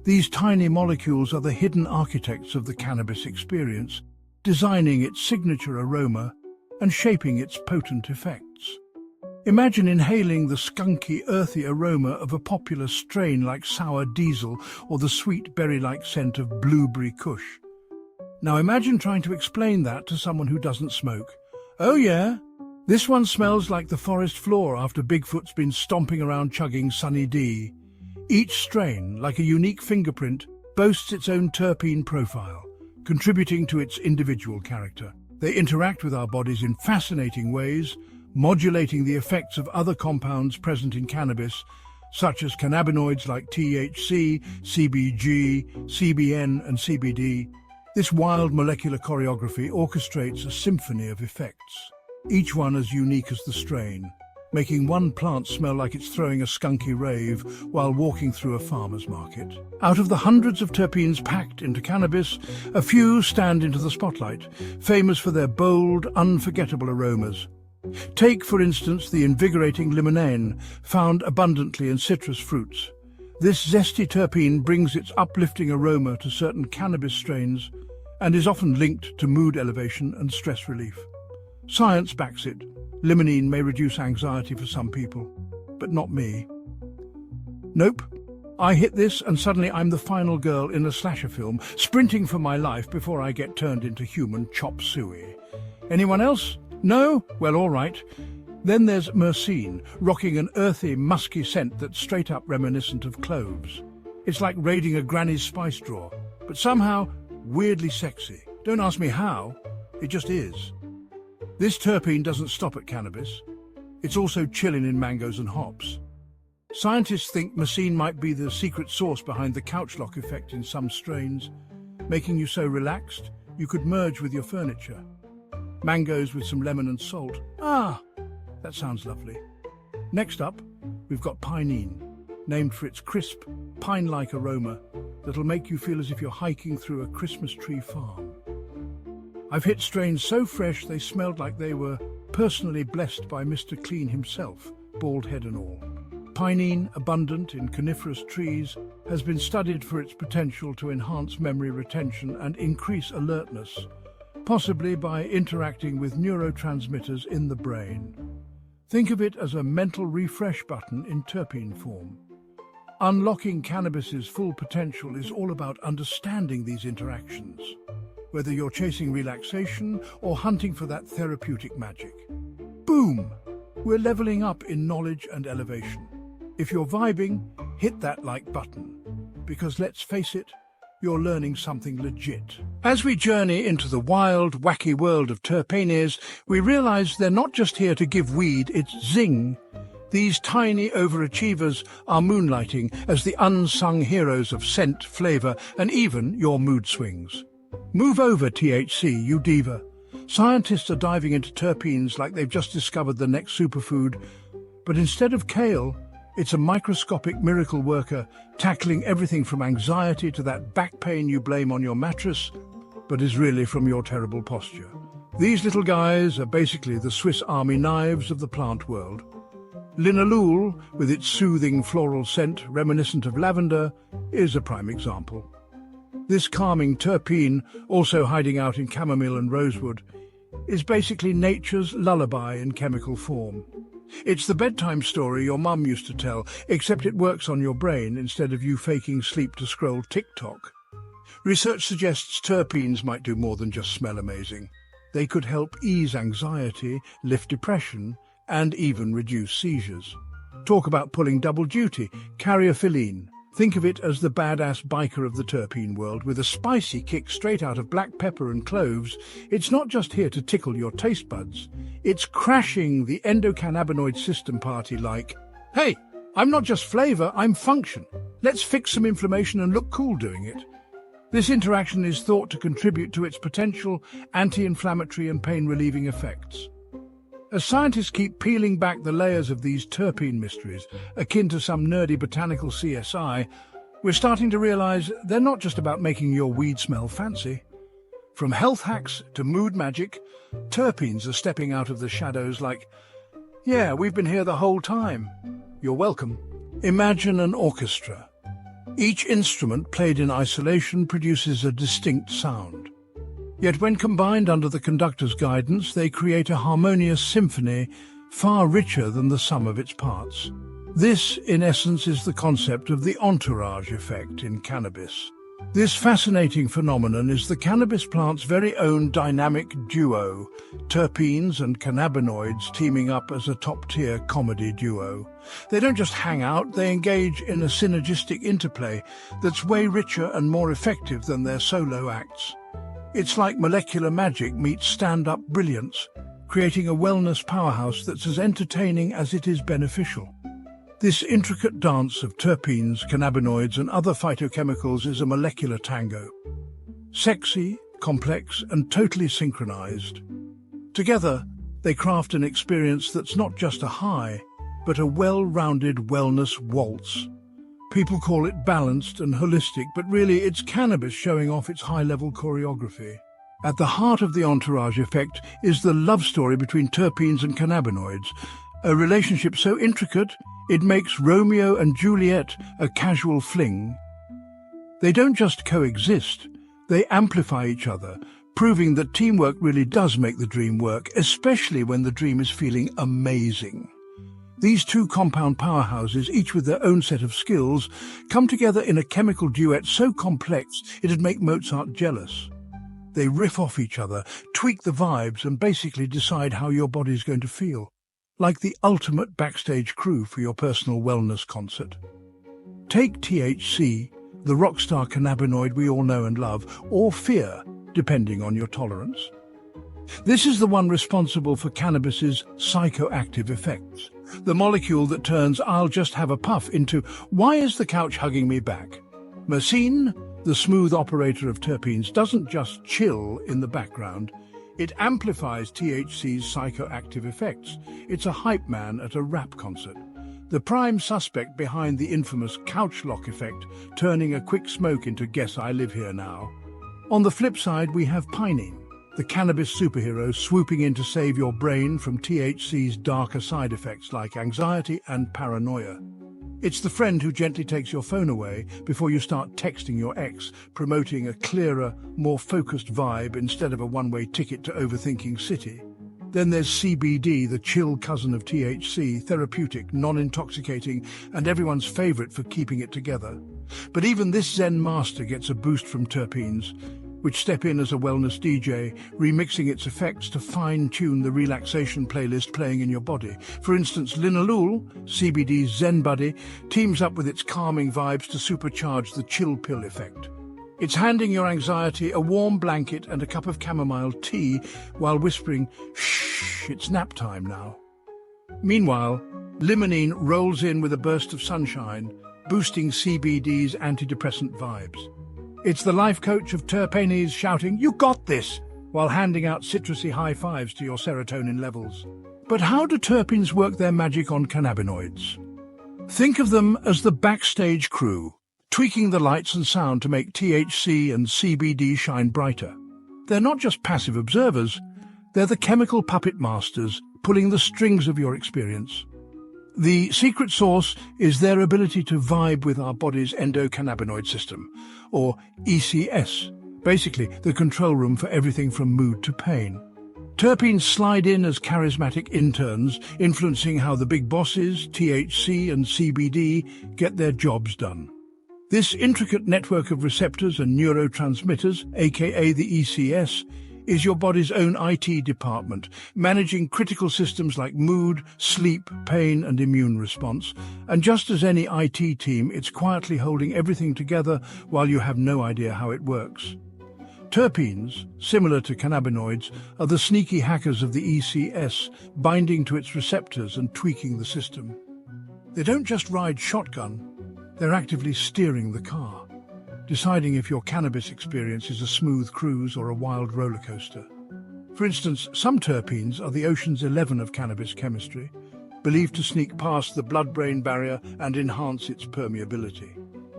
These tiny molecules are the hidden architects of the cannabis experience, designing its signature aroma and shaping its potent effects. Imagine inhaling the skunky, earthy aroma of a popular strain like sour diesel or the sweet berry-like scent of blueberry kush. Now imagine trying to explain that to someone who doesn't smoke. Oh yeah, this one smells like the forest floor after Bigfoot's been stomping around chugging Sunny D. Each strain, like a unique fingerprint, boasts its own terpene profile, contributing to its individual character. They interact with our bodies in fascinating ways, modulating the effects of other compounds present in cannabis, such as cannabinoids like THC, CBG, CBN and CBD. This wild molecular choreography orchestrates a symphony of effects, each one as unique as the strain, making one plant smell like it's throwing a skunky rave while walking through a farmer's market. Out of the hundreds of terpenes packed into cannabis, a few stand into the spotlight, famous for their bold, unforgettable aromas. Take, for instance, the invigorating limonene, found abundantly in citrus fruits. This zesty terpene brings its uplifting aroma to certain cannabis strains and is often linked to mood elevation and stress relief. Science backs it. Limonene may reduce anxiety for some people, but not me. Nope. I hit this and suddenly I'm the final girl in a slasher film, sprinting for my life before I get turned into human chop suey. Anyone else? No? Well, all right. Then there's myrcene, rocking an earthy, musky scent that's straight up reminiscent of cloves. It's like raiding a granny's spice drawer, but somehow weirdly sexy. Don't ask me how, it just is. This terpene doesn't stop at cannabis. It's also chilling in mangoes and hops. Scientists think myrcene might be the secret sauce behind the couch lock effect in some strains, making you so relaxed you could merge with your furniture. Mangoes with some lemon and salt. Ah, that sounds lovely. Next up, we've got pinene, named for its crisp, pine-like aroma that'll make you feel as if you're hiking through a Christmas tree farm. I've hit strains so fresh they smelled like they were personally blessed by Mr. Clean himself, bald head and all. Pinene, abundant in coniferous trees, has been studied for its potential to enhance memory retention and increase alertness, possibly by interacting with neurotransmitters in the brain. Think of it as a mental refresh button in terpene form. Unlocking cannabis's full potential is all about understanding these interactions, whether you're chasing relaxation or hunting for that therapeutic magic. Boom! We're leveling up in knowledge and elevation. If you're vibing, hit that like button, because let's face it, you're learning something legit. As we journey into the wild, wacky world of terpenes, we realize they're not just here to give weed its zing. These tiny overachievers are moonlighting as the unsung heroes of scent, flavor, and even your mood swings. Move over, THC, you diva. Scientists are diving into terpenes like they've just discovered the next superfood, but instead of kale, it's a microscopic miracle worker tackling everything from anxiety to that back pain you blame on your mattress, but is really from your terrible posture. These little guys are basically the Swiss Army knives of the plant world. Linalool, with its soothing floral scent reminiscent of lavender, is a prime example. This calming terpene, also hiding out in chamomile and rosewood, is basically nature's lullaby in chemical form. It's the bedtime story your mum used to tell, except it works on your brain instead of you faking sleep to scroll TikTok. Research suggests terpenes might do more than just smell amazing. They could help ease anxiety, lift depression, and even reduce seizures. Talk about pulling double duty, caryophyllene. Think of it as the badass biker of the terpene world, with a spicy kick straight out of black pepper and cloves. It's not just here to tickle your taste buds. It's crashing the endocannabinoid system party like, hey, I'm not just flavor, I'm function. Let's fix some inflammation and look cool doing it. This interaction is thought to contribute to its potential anti-inflammatory and pain-relieving effects. As scientists keep peeling back the layers of these terpene mysteries, akin to some nerdy botanical CSI, we're starting to realize they're not just about making your weed smell fancy. From health hacks to mood magic, terpenes are stepping out of the shadows like, yeah, we've been here the whole time. You're welcome. Imagine an orchestra. Each instrument played in isolation produces a distinct sound. Yet when combined under the conductor's guidance, they create a harmonious symphony far richer than the sum of its parts. This, in essence, is the concept of the entourage effect in cannabis. This fascinating phenomenon is the cannabis plant's very own dynamic duo, terpenes and cannabinoids teaming up as a top-tier comedy duo. They don't just hang out, they engage in a synergistic interplay that's way richer and more effective than their solo acts. It's like molecular magic meets stand-up brilliance, creating a wellness powerhouse that's as entertaining as it is beneficial. This intricate dance of terpenes, cannabinoids, and other phytochemicals is a molecular tango. Sexy, complex, and totally synchronized. Together, they craft an experience that's not just a high, but a well-rounded wellness waltz. People call it balanced and holistic, but really it's cannabis showing off its high-level choreography. At the heart of the entourage effect is the love story between terpenes and cannabinoids, a relationship so intricate it makes Romeo and Juliet a casual fling. They don't just coexist, they amplify each other, proving that teamwork really does make the dream work, especially when the dream is feeling amazing. These two compound powerhouses, each with their own set of skills, come together in a chemical duet so complex it'd make Mozart jealous. They riff off each other, tweak the vibes, and basically decide how your body's going to feel. Like the ultimate backstage crew for your personal wellness concert. Take THC, the rockstar cannabinoid we all know and love, or fear, depending on your tolerance. This is the one responsible for cannabis's psychoactive effects. The molecule that turns "I'll just have a puff" into "why is the couch hugging me back?" Myrcene, the smooth operator of terpenes, doesn't just chill in the background. It amplifies THC's psychoactive effects. It's a hype man at a rap concert. The prime suspect behind the infamous couch lock effect, turning a quick smoke into "guess I live here now." On the flip side, we have pinene, the cannabis superhero swooping in to save your brain from THC's darker side effects like anxiety and paranoia. It's the friend who gently takes your phone away before you start texting your ex, promoting a clearer, more focused vibe instead of a one-way ticket to overthinking city. Then there's CBD, the chill cousin of THC, therapeutic, non-intoxicating, and everyone's favorite for keeping it together. But even this Zen master gets a boost from terpenes, which step in as a wellness DJ, remixing its effects to fine-tune the relaxation playlist playing in your body. For instance, linalool, CBD's Zen buddy, teams up with its calming vibes to supercharge the chill pill effect. It's handing your anxiety a warm blanket and a cup of chamomile tea while whispering, "Shh, it's nap time now." Meanwhile, limonene rolls in with a burst of sunshine, boosting CBD's antidepressant vibes. It's the life coach of Terpenes shouting, "You got this!" while handing out citrusy high fives to your serotonin levels. But how do terpenes work their magic on cannabinoids? Think of them as the backstage crew, tweaking the lights and sound to make THC and CBD shine brighter. They're not just passive observers, they're the chemical puppet masters, pulling the strings of your experience. The secret sauce is their ability to vibe with our body's endocannabinoid system, or ECS, basically the control room for everything from mood to pain. Terpenes slide in as charismatic interns, influencing how the big bosses, THC and CBD, get their jobs done. This intricate network of receptors and neurotransmitters, aka the ECS, is your body's own IT department, managing critical systems like mood, sleep, pain and immune response. And just as any IT team, it's quietly holding everything together while you have no idea how it works. Terpenes, similar to cannabinoids, are the sneaky hackers of the ECS, binding to its receptors and tweaking the system. They don't just ride shotgun, they're actively steering the car, deciding if your cannabis experience is a smooth cruise or a wild roller coaster. For instance, some terpenes are the Ocean's 11 of cannabis chemistry, believed to sneak past the blood-brain barrier and enhance its permeability.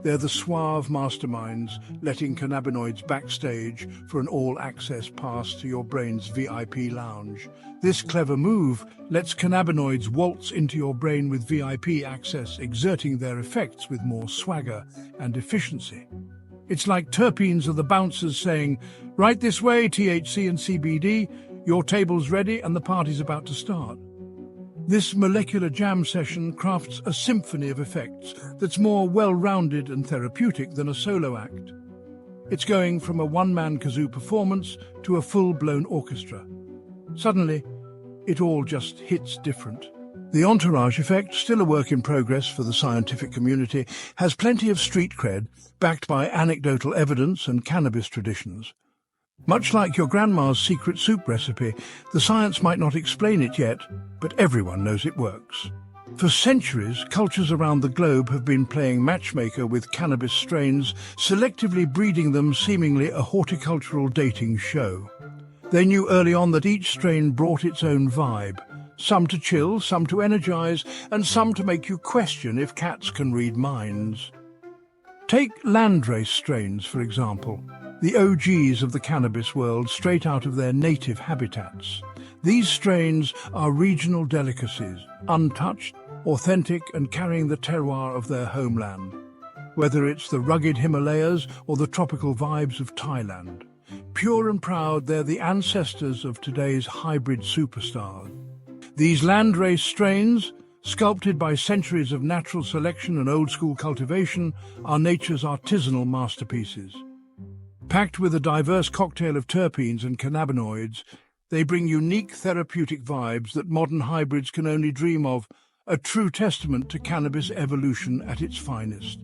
They're the suave masterminds letting cannabinoids backstage for an all-access pass to your brain's VIP lounge. This clever move lets cannabinoids waltz into your brain with VIP access, exerting their effects with more swagger and efficiency. It's like terpenes are the bouncers saying, "Right this way, THC and CBD, your table's ready and the party's about to start." This molecular jam session crafts a symphony of effects that's more well-rounded and therapeutic than a solo act. It's going from a one-man kazoo performance to a full-blown orchestra. Suddenly, it all just hits different. The entourage effect, still a work in progress for the scientific community, has plenty of street cred, backed by anecdotal evidence and cannabis traditions. Much like your grandma's secret soup recipe, the science might not explain it yet, but everyone knows it works. For centuries, cultures around the globe have been playing matchmaker with cannabis strains, selectively breeding them, seemingly a horticultural dating show. They knew early on that each strain brought its own vibe, some to chill, some to energize, and some to make you question if cats can read minds. Take landrace strains, for example, the OGs of the cannabis world straight out of their native habitats. These strains are regional delicacies, untouched, authentic and carrying the terroir of their homeland. Whether it's the rugged Himalayas or the tropical vibes of Thailand. Pure and proud, they're the ancestors of today's hybrid superstars. These landrace strains, sculpted by centuries of natural selection and old-school cultivation, are nature's artisanal masterpieces. Packed with a diverse cocktail of terpenes and cannabinoids, they bring unique therapeutic vibes that modern hybrids can only dream of, a true testament to cannabis evolution at its finest.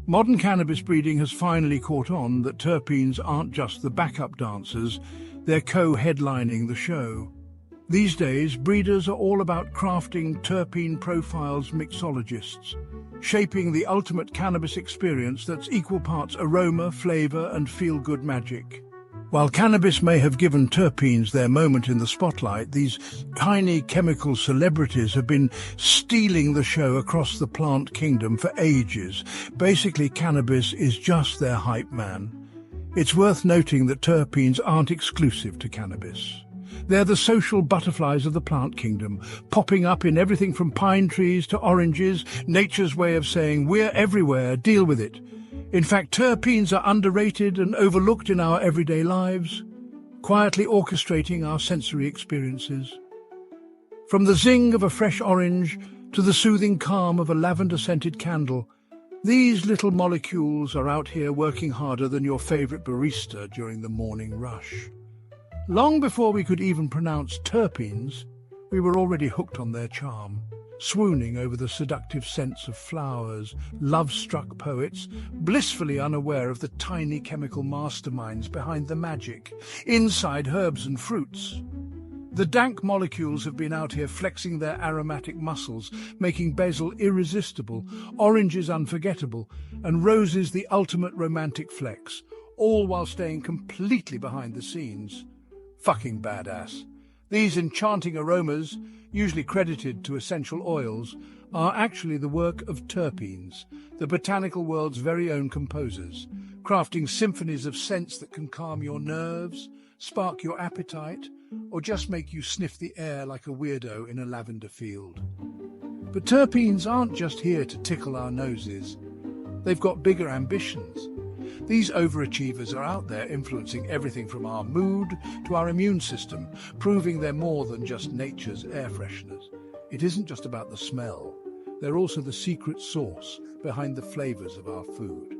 Modern cannabis breeding has finally caught on that terpenes aren't just the backup dancers, they're co-headlining the show. These days, breeders are all about crafting terpene profiles mixologists, shaping the ultimate cannabis experience that's equal parts aroma, flavor, and feel-good magic. While cannabis may have given terpenes their moment in the spotlight, these tiny chemical celebrities have been stealing the show across the plant kingdom for ages. Basically, cannabis is just their hype man. It's worth noting that terpenes aren't exclusive to cannabis. They're the social butterflies of the plant kingdom, popping up in everything from pine trees to oranges, nature's way of saying, we're everywhere, deal with it. In fact, terpenes are underrated and overlooked in our everyday lives, quietly orchestrating our sensory experiences. From the zing of a fresh orange to the soothing calm of a lavender-scented candle, these little molecules are out here working harder than your favorite barista during the morning rush. Long before we could even pronounce terpenes, we were already hooked on their charm, swooning over the seductive scents of flowers, love-struck poets, blissfully unaware of the tiny chemical masterminds behind the magic, inside herbs and fruits. The dank molecules have been out here flexing their aromatic muscles, making basil irresistible, oranges unforgettable, and roses the ultimate romantic flex, all while staying completely behind the scenes. Fucking badass. These enchanting aromas, usually credited to essential oils, are actually the work of terpenes, the botanical world's very own composers, crafting symphonies of scents that can calm your nerves, spark your appetite, or just make you sniff the air like a weirdo in a lavender field. But terpenes aren't just here to tickle our noses. They've got bigger ambitions. These overachievers are out there influencing everything from our mood to our immune system, proving they're more than just nature's air fresheners. It isn't just about the smell. They're also the secret sauce behind the flavors of our food.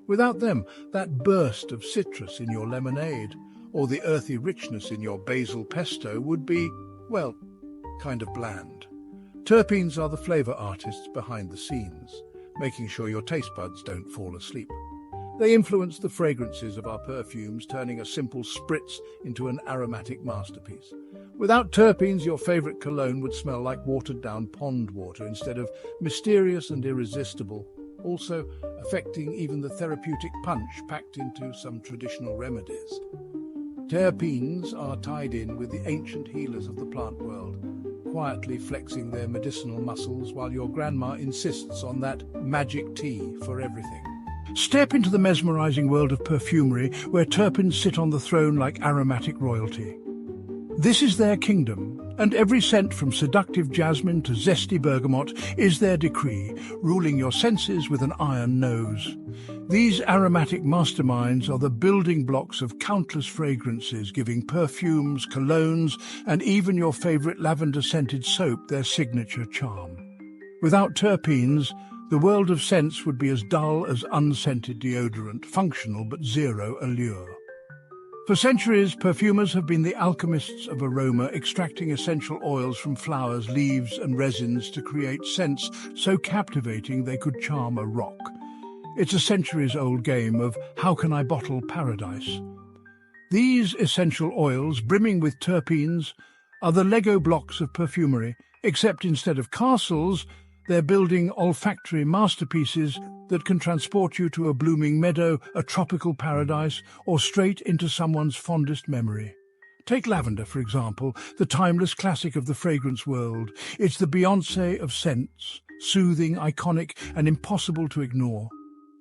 Without them, that burst of citrus in your lemonade or the earthy richness in your basil pesto would be, well, kind of bland. Terpenes are the flavor artists behind the scenes, making sure your taste buds don't fall asleep. They influence the fragrances of our perfumes, turning a simple spritz into an aromatic masterpiece. Without terpenes, your favorite cologne would smell like watered-down pond water instead of mysterious and irresistible, also affecting even the therapeutic punch packed into some traditional remedies. Terpenes are tied in with the ancient healers of the plant world, quietly flexing their medicinal muscles while your grandma insists on that magic tea for everything. Step into the mesmerizing world of perfumery, where terpenes sit on the throne like aromatic royalty. This is their kingdom, and every scent from seductive jasmine to zesty bergamot is their decree, ruling your senses with an iron nose. These aromatic masterminds are the building blocks of countless fragrances, giving perfumes, colognes, and even your favorite lavender-scented soap their signature charm. Without terpenes, the world of scents would be as dull as unscented deodorant, functional but zero allure. For centuries, perfumers have been the alchemists of aroma, extracting essential oils from flowers, leaves, and resins to create scents so captivating they could charm a rock. It's a centuries-old game of how can I bottle paradise? These essential oils, brimming with terpenes, are the Lego blocks of perfumery, except instead of castles, they're building olfactory masterpieces that can transport you to a blooming meadow, a tropical paradise, or straight into someone's fondest memory. Take lavender, for example, the timeless classic of the fragrance world. It's the Beyoncé of scents, soothing, iconic, and impossible to ignore.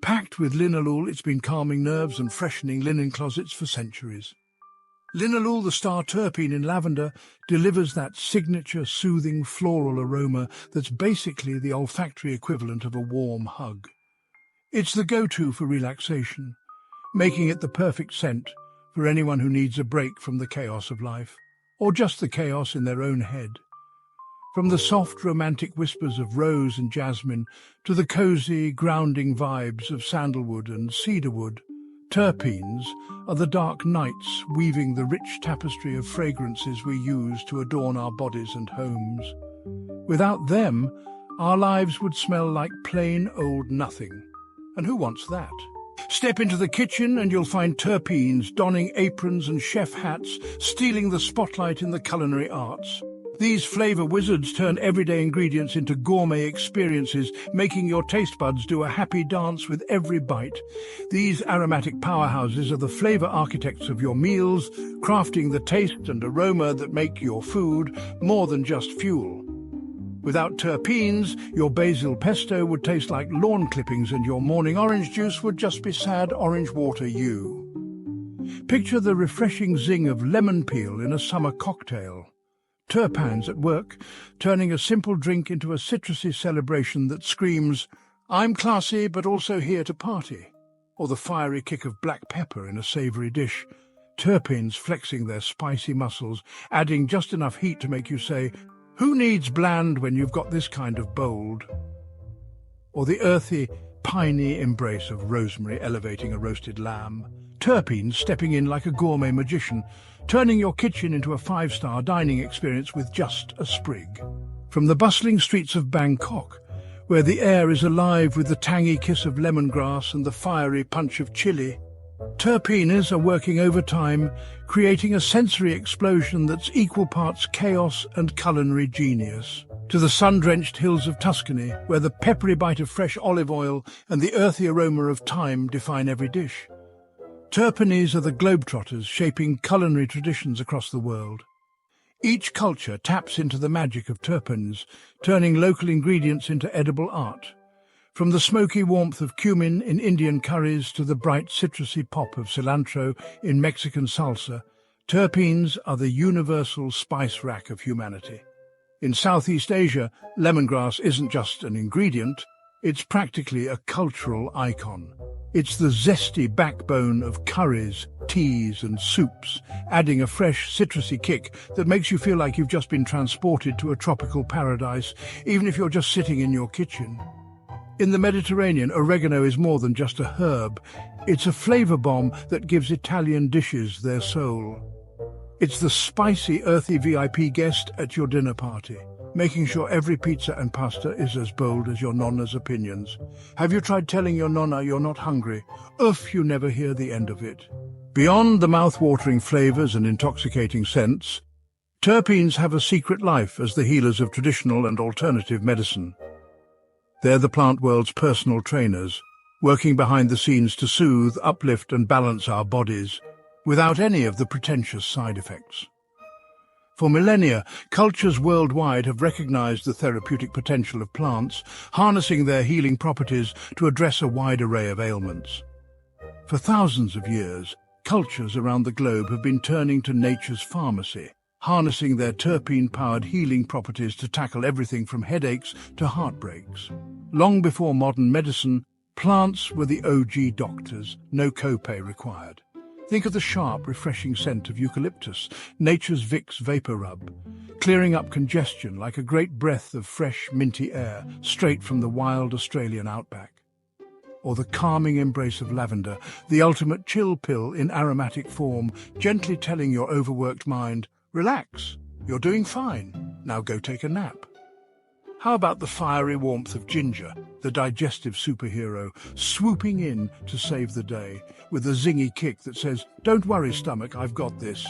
Packed with linalool, it's been calming nerves and freshening linen closets for centuries. Linalool, the star terpene in lavender, delivers that signature soothing floral aroma that's basically the olfactory equivalent of a warm hug. It's the go-to for relaxation, making it the perfect scent for anyone who needs a break from the chaos of life, or just the chaos in their own head. From the soft romantic whispers of rose and jasmine to the cozy, grounding vibes of sandalwood and cedarwood, terpenes are the dark nights weaving the rich tapestry of fragrances we use to adorn our bodies and homes. Without them, our lives would smell like plain old nothing. And who wants that? Step into the kitchen and you'll find terpenes donning aprons and chef hats, stealing the spotlight in the culinary arts. These flavor wizards turn everyday ingredients into gourmet experiences, making your taste buds do a happy dance with every bite. These aromatic powerhouses are the flavor architects of your meals, crafting the taste and aroma that make your food more than just fuel. Without terpenes, your basil pesto would taste like lawn clippings and your morning orange juice would just be sad orange water you. Picture the refreshing zing of lemon peel in a summer cocktail. Terpenes at work, turning a simple drink into a citrusy celebration that screams, "I'm classy but also here to party." Or the fiery kick of black pepper in a savoury dish. Terpenes flexing their spicy muscles, adding just enough heat to make you say, "Who needs bland when you've got this kind of bold?" Or the earthy, piney embrace of rosemary elevating a roasted lamb. Terpenes stepping in like a gourmet magician, turning your kitchen into a five-star dining experience with just a sprig. From the bustling streets of Bangkok, where the air is alive with the tangy kiss of lemongrass and the fiery punch of chili, terpenes are working overtime, creating a sensory explosion that's equal parts chaos and culinary genius. To the sun-drenched hills of Tuscany, where the peppery bite of fresh olive oil and the earthy aroma of thyme define every dish. Terpenes are the globetrotters shaping culinary traditions across the world. Each culture taps into the magic of terpenes, turning local ingredients into edible art. From the smoky warmth of cumin in Indian curries to the bright citrusy pop of cilantro in Mexican salsa, terpenes are the universal spice rack of humanity. In Southeast Asia, lemongrass isn't just an ingredient, it's practically a cultural icon. It's the zesty backbone of curries, teas and soups, adding a fresh, citrusy kick that makes you feel like you've just been transported to a tropical paradise, even if you're just sitting in your kitchen. In the Mediterranean, oregano is more than just a herb. It's a flavor bomb that gives Italian dishes their soul. It's the spicy, earthy VIP guest at your dinner party, making sure every pizza and pasta is as bold as your nonna's opinions. Have you tried telling your nonna you're not hungry? Oof, you never hear the end of it. Beyond the mouth-watering flavors and intoxicating scents, terpenes have a secret life as the healers of traditional and alternative medicine. They're the plant world's personal trainers, working behind the scenes to soothe, uplift and balance our bodies, without any of the pretentious side effects. For millennia, cultures worldwide have recognized the therapeutic potential of plants, harnessing their healing properties to address a wide array of ailments. For thousands of years, cultures around the globe have been turning to nature's pharmacy, harnessing their terpene-powered healing properties to tackle everything from headaches to heartbreaks. Long before modern medicine, plants were the OG doctors, no copay required. Think of the sharp, refreshing scent of eucalyptus, nature's Vicks vapor rub, clearing up congestion like a great breath of fresh, minty air straight from the wild Australian outback. Or the calming embrace of lavender, the ultimate chill pill in aromatic form, gently telling your overworked mind, "Relax, you're doing fine, now go take a nap." How about the fiery warmth of ginger, the digestive superhero, swooping in to save the day, with a zingy kick that says, "Don't worry, stomach, I've got this."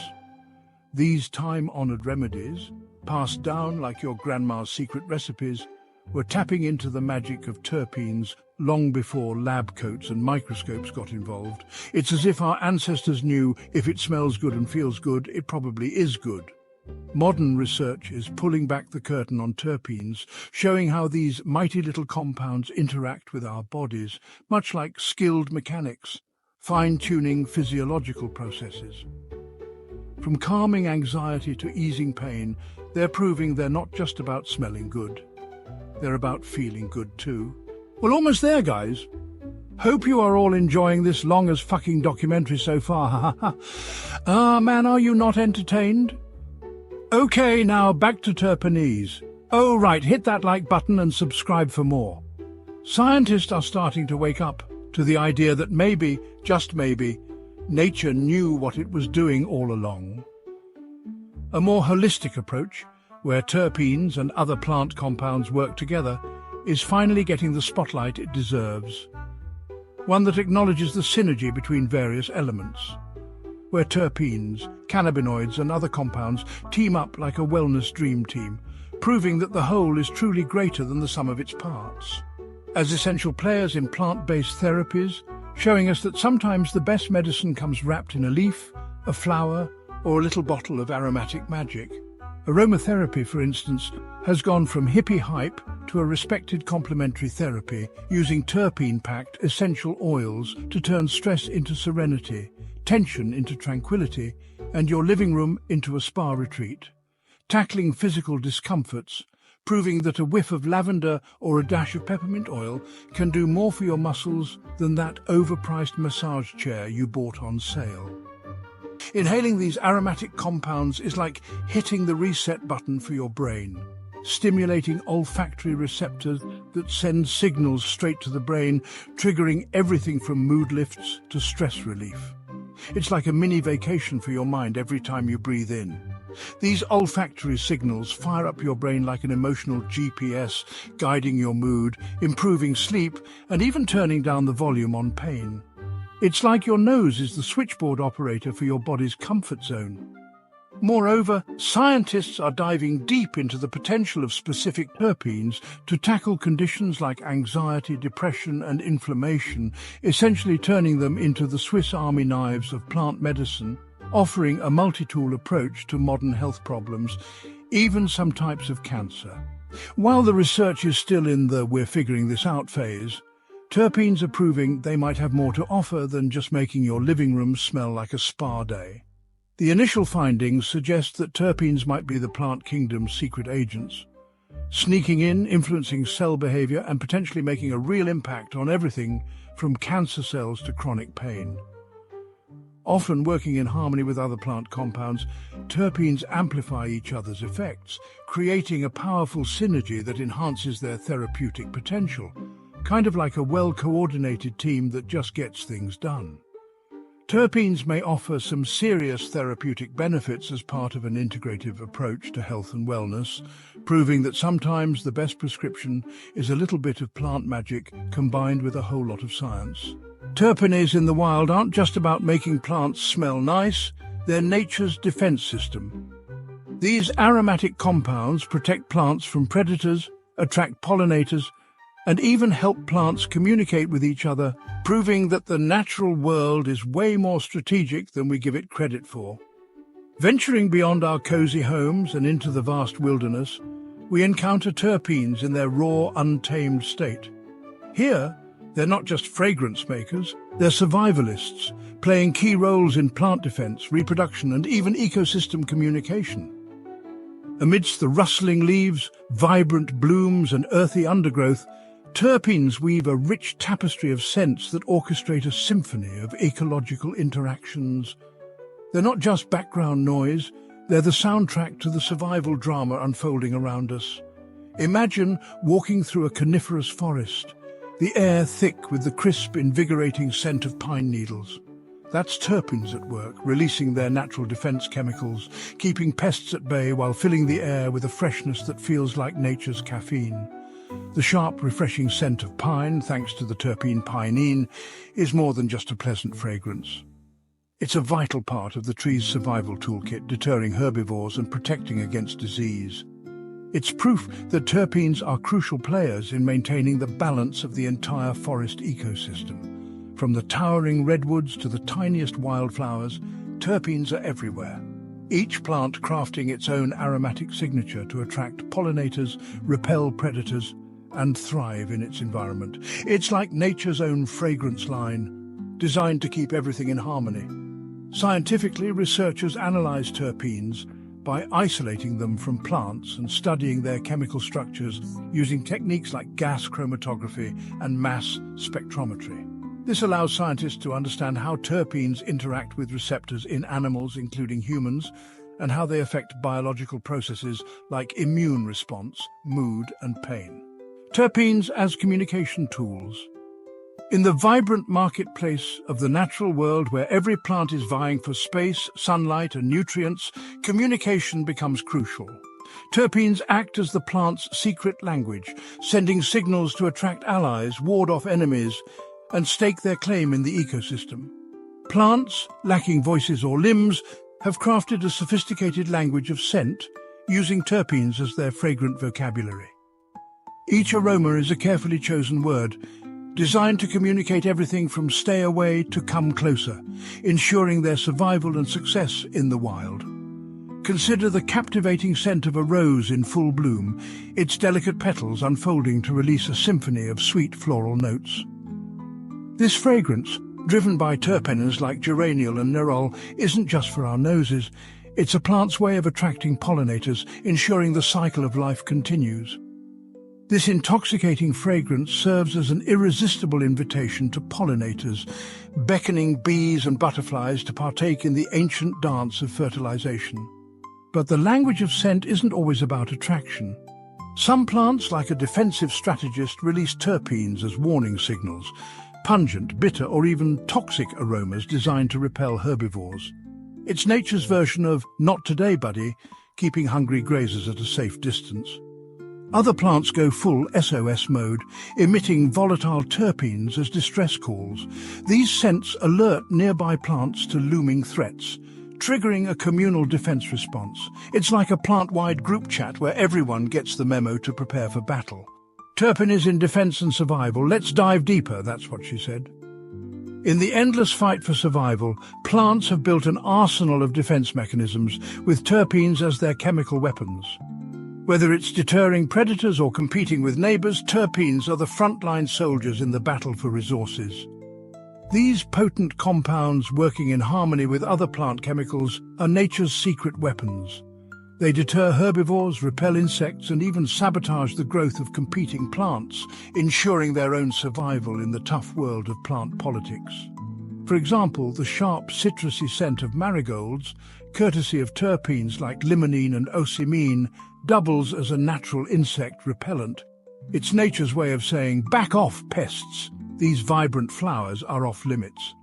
These time-honored remedies, passed down like your grandma's secret recipes, were tapping into the magic of terpenes long before lab coats and microscopes got involved. It's as if our ancestors knew if it smells good and feels good, it probably is good. Modern research is pulling back the curtain on terpenes, showing how these mighty little compounds interact with our bodies, much like skilled mechanics, fine-tuning physiological processes. From calming anxiety to easing pain, they're proving they're not just about smelling good. They're about feeling good too. Well, almost there, guys. Hope you are all enjoying this long as fucking documentary so far, ha ha ha. Ah, man, are you not entertained? Okay, now back to Terpenes. Oh, right, hit that like button and subscribe for more. Scientists are starting to wake up to the idea that maybe, just maybe, nature knew what it was doing all along. A more holistic approach, where terpenes and other plant compounds work together, is finally getting the spotlight it deserves. One that acknowledges the synergy between various elements, where terpenes, cannabinoids and other compounds team up like a wellness dream team, proving that the whole is truly greater than the sum of its parts. As essential players in plant-based therapies, showing us that sometimes the best medicine comes wrapped in a leaf, a flower, or a little bottle of aromatic magic. Aromatherapy, for instance, has gone from hippie hype to a respected complementary therapy, using terpene-packed essential oils to turn stress into serenity, tension into tranquility, and your living room into a spa retreat. Tackling physical discomforts, proving that a whiff of lavender or a dash of peppermint oil can do more for your muscles than that overpriced massage chair you bought on sale. Inhaling these aromatic compounds is like hitting the reset button for your brain, stimulating olfactory receptors that send signals straight to the brain, triggering everything from mood lifts to stress relief. It's like a mini vacation for your mind every time you breathe in. These olfactory signals fire up your brain like an emotional GPS, guiding your mood, improving sleep, and even turning down the volume on pain. It's like your nose is the switchboard operator for your body's comfort zone. Moreover, scientists are diving deep into the potential of specific terpenes to tackle conditions like anxiety, depression, and inflammation, essentially turning them into the Swiss Army knives of plant medicine, offering a multi-tool approach to modern health problems, even some types of cancer. While the research is still in the "we're figuring this out" phase, terpenes are proving they might have more to offer than just making your living room smell like a spa day. The initial findings suggest that terpenes might be the plant kingdom's secret agents, sneaking in, influencing cell behavior, and potentially making a real impact on everything from cancer cells to chronic pain. Often working in harmony with other plant compounds, terpenes amplify each other's effects, creating a powerful synergy that enhances their therapeutic potential, kind of like a well-coordinated team that just gets things done. Terpenes may offer some serious therapeutic benefits as part of an integrative approach to health and wellness, proving that sometimes the best prescription is a little bit of plant magic combined with a whole lot of science. Terpenes in the wild aren't just about making plants smell nice, they're nature's defense system. These aromatic compounds protect plants from predators, attract pollinators, and even help plants communicate with each other, proving that the natural world is way more strategic than we give it credit for. Venturing beyond our cozy homes and into the vast wilderness, we encounter terpenes in their raw, untamed state. Here, they're not just fragrance makers, they're survivalists, playing key roles in plant defense, reproduction, and even ecosystem communication. Amidst the rustling leaves, vibrant blooms, and earthy undergrowth, terpenes weave a rich tapestry of scents that orchestrate a symphony of ecological interactions. They're not just background noise, they're the soundtrack to the survival drama unfolding around us. Imagine walking through a coniferous forest, the air thick with the crisp, invigorating scent of pine needles. That's terpenes at work, releasing their natural defense chemicals, keeping pests at bay while filling the air with a freshness that feels like nature's caffeine. The sharp, refreshing scent of pine, thanks to the terpene pinene, is more than just a pleasant fragrance. It's a vital part of the tree's survival toolkit, deterring herbivores and protecting against disease. It's proof that terpenes are crucial players in maintaining the balance of the entire forest ecosystem. From the towering redwoods to the tiniest wildflowers, terpenes are everywhere. Each plant crafting its own aromatic signature to attract pollinators, repel predators, and thrive in its environment. It's like nature's own fragrance line, designed to keep everything in harmony. Scientifically, researchers analyze terpenes by isolating them from plants and studying their chemical structures using techniques like gas chromatography and mass spectrometry. This allows scientists to understand how terpenes interact with receptors in animals, including humans, and how they affect biological processes like immune response, mood, and pain. Terpenes as communication tools. In the vibrant marketplace of the natural world where every plant is vying for space, sunlight, and nutrients, communication becomes crucial. Terpenes act as the plant's secret language, sending signals to attract allies, ward off enemies, and stake their claim in the ecosystem. Plants, lacking voices or limbs, have crafted a sophisticated language of scent, using terpenes as their fragrant vocabulary. Each aroma is a carefully chosen word, designed to communicate everything from stay away to come closer, ensuring their survival and success in the wild. Consider the captivating scent of a rose in full bloom, its delicate petals unfolding to release a symphony of sweet floral notes. This fragrance, driven by terpenes like geraniol and nerol, isn't just for our noses. It's a plant's way of attracting pollinators, ensuring the cycle of life continues. This intoxicating fragrance serves as an irresistible invitation to pollinators, beckoning bees and butterflies to partake in the ancient dance of fertilization. But the language of scent isn't always about attraction. Some plants, like a defensive strategist, release terpenes as warning signals, pungent, bitter, or even toxic aromas designed to repel herbivores. It's nature's version of "not today, buddy," keeping hungry grazers at a safe distance. Other plants go full SOS mode, emitting volatile terpenes as distress calls. These scents alert nearby plants to looming threats, triggering a communal defense response. It's like a plant-wide group chat where everyone gets the memo to prepare for battle. Terpenes in defense and survival. Let's dive deeper, that's what she said. In the endless fight for survival, plants have built an arsenal of defense mechanisms, with terpenes as their chemical weapons. Whether it's deterring predators or competing with neighbors, terpenes are the frontline soldiers in the battle for resources. These potent compounds working in harmony with other plant chemicals are nature's secret weapons. They deter herbivores, repel insects, and even sabotage the growth of competing plants, ensuring their own survival in the tough world of plant politics. For example, the sharp citrusy scent of marigolds, courtesy of terpenes like limonene and ocimene, doubles as a natural insect repellent. It's nature's way of saying, "Back off, pests. These vibrant flowers are off limits."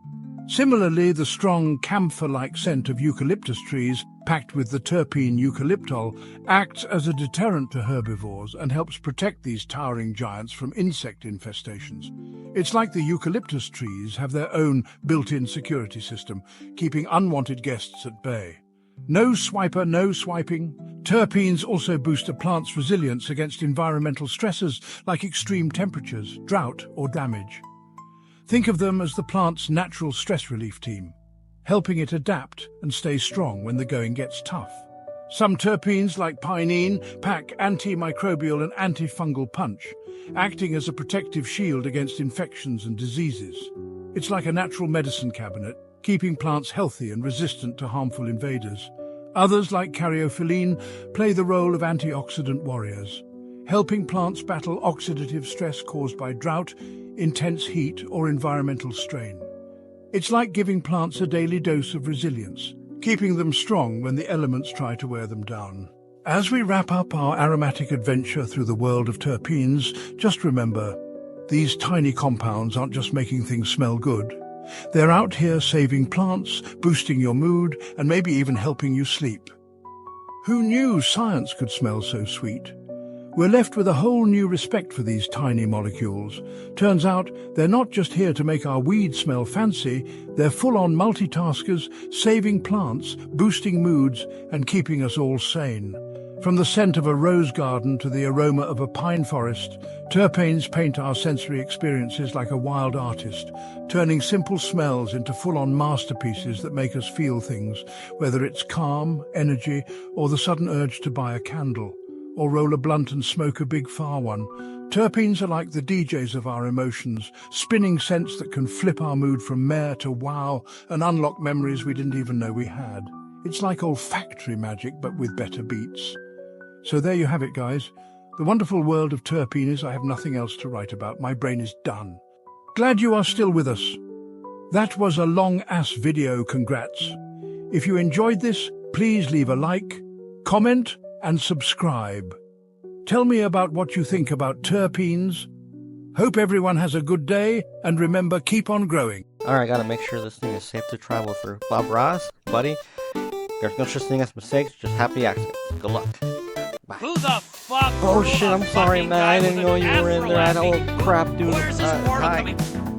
Similarly, the strong camphor-like scent of eucalyptus trees, packed with the terpene eucalyptol, acts as a deterrent to herbivores and helps protect these towering giants from insect infestations. It's like the eucalyptus trees have their own built-in security system, keeping unwanted guests at bay. No swiper, no swiping. Terpenes also boost a plant's resilience against environmental stresses like extreme temperatures, drought, or damage. Think of them as the plant's natural stress relief team, helping it adapt and stay strong when the going gets tough. Some terpenes, like pinene, pack antimicrobial and antifungal punch, acting as a protective shield against infections and diseases. It's like a natural medicine cabinet, keeping plants healthy and resistant to harmful invaders. Others, like caryophyllene, play the role of antioxidant warriors, helping plants battle oxidative stress caused by drought, intense heat, or environmental strain. It's like giving plants a daily dose of resilience, keeping them strong when the elements try to wear them down. As we wrap up our aromatic adventure through the world of terpenes, just remember, these tiny compounds aren't just making things smell good. They're out here saving plants, boosting your mood, and maybe even helping you sleep. Who knew science could smell so sweet? We're left with a whole new respect for these tiny molecules. Turns out they're not just here to make our weeds smell fancy, they're full-on multitaskers, saving plants, boosting moods, and keeping us all sane. From the scent of a rose garden to the aroma of a pine forest, terpenes paint our sensory experiences like a wild artist, turning simple smells into full-on masterpieces that make us feel things, whether it's calm, energy, or the sudden urge to buy a candle, or roll a blunt and smoke a big far one. Terpenes are like the DJs of our emotions, spinning scents that can flip our mood from meh to wow and unlock memories we didn't even know we had. It's like olfactory magic, but with better beats. So there you have it, guys. The wonderful world of terpenes. I have nothing else to write about. My brain is done. Glad you are still with us. That was a long-ass video, congrats. If you enjoyed this, please leave a like, comment, and subscribe. Tell me about what you think about terpenes. Hope everyone has a good day, and remember, keep on growing. Alright, gotta make sure this thing is safe to travel through. Bob Ross, buddy, there's no such thing as mistakes, just happy accidents. Good luck. Bye. Who the fuck? Oh shit, I'm sorry, man. I didn't know you were in there. Oh crap, dude. Where's this water Hi. coming?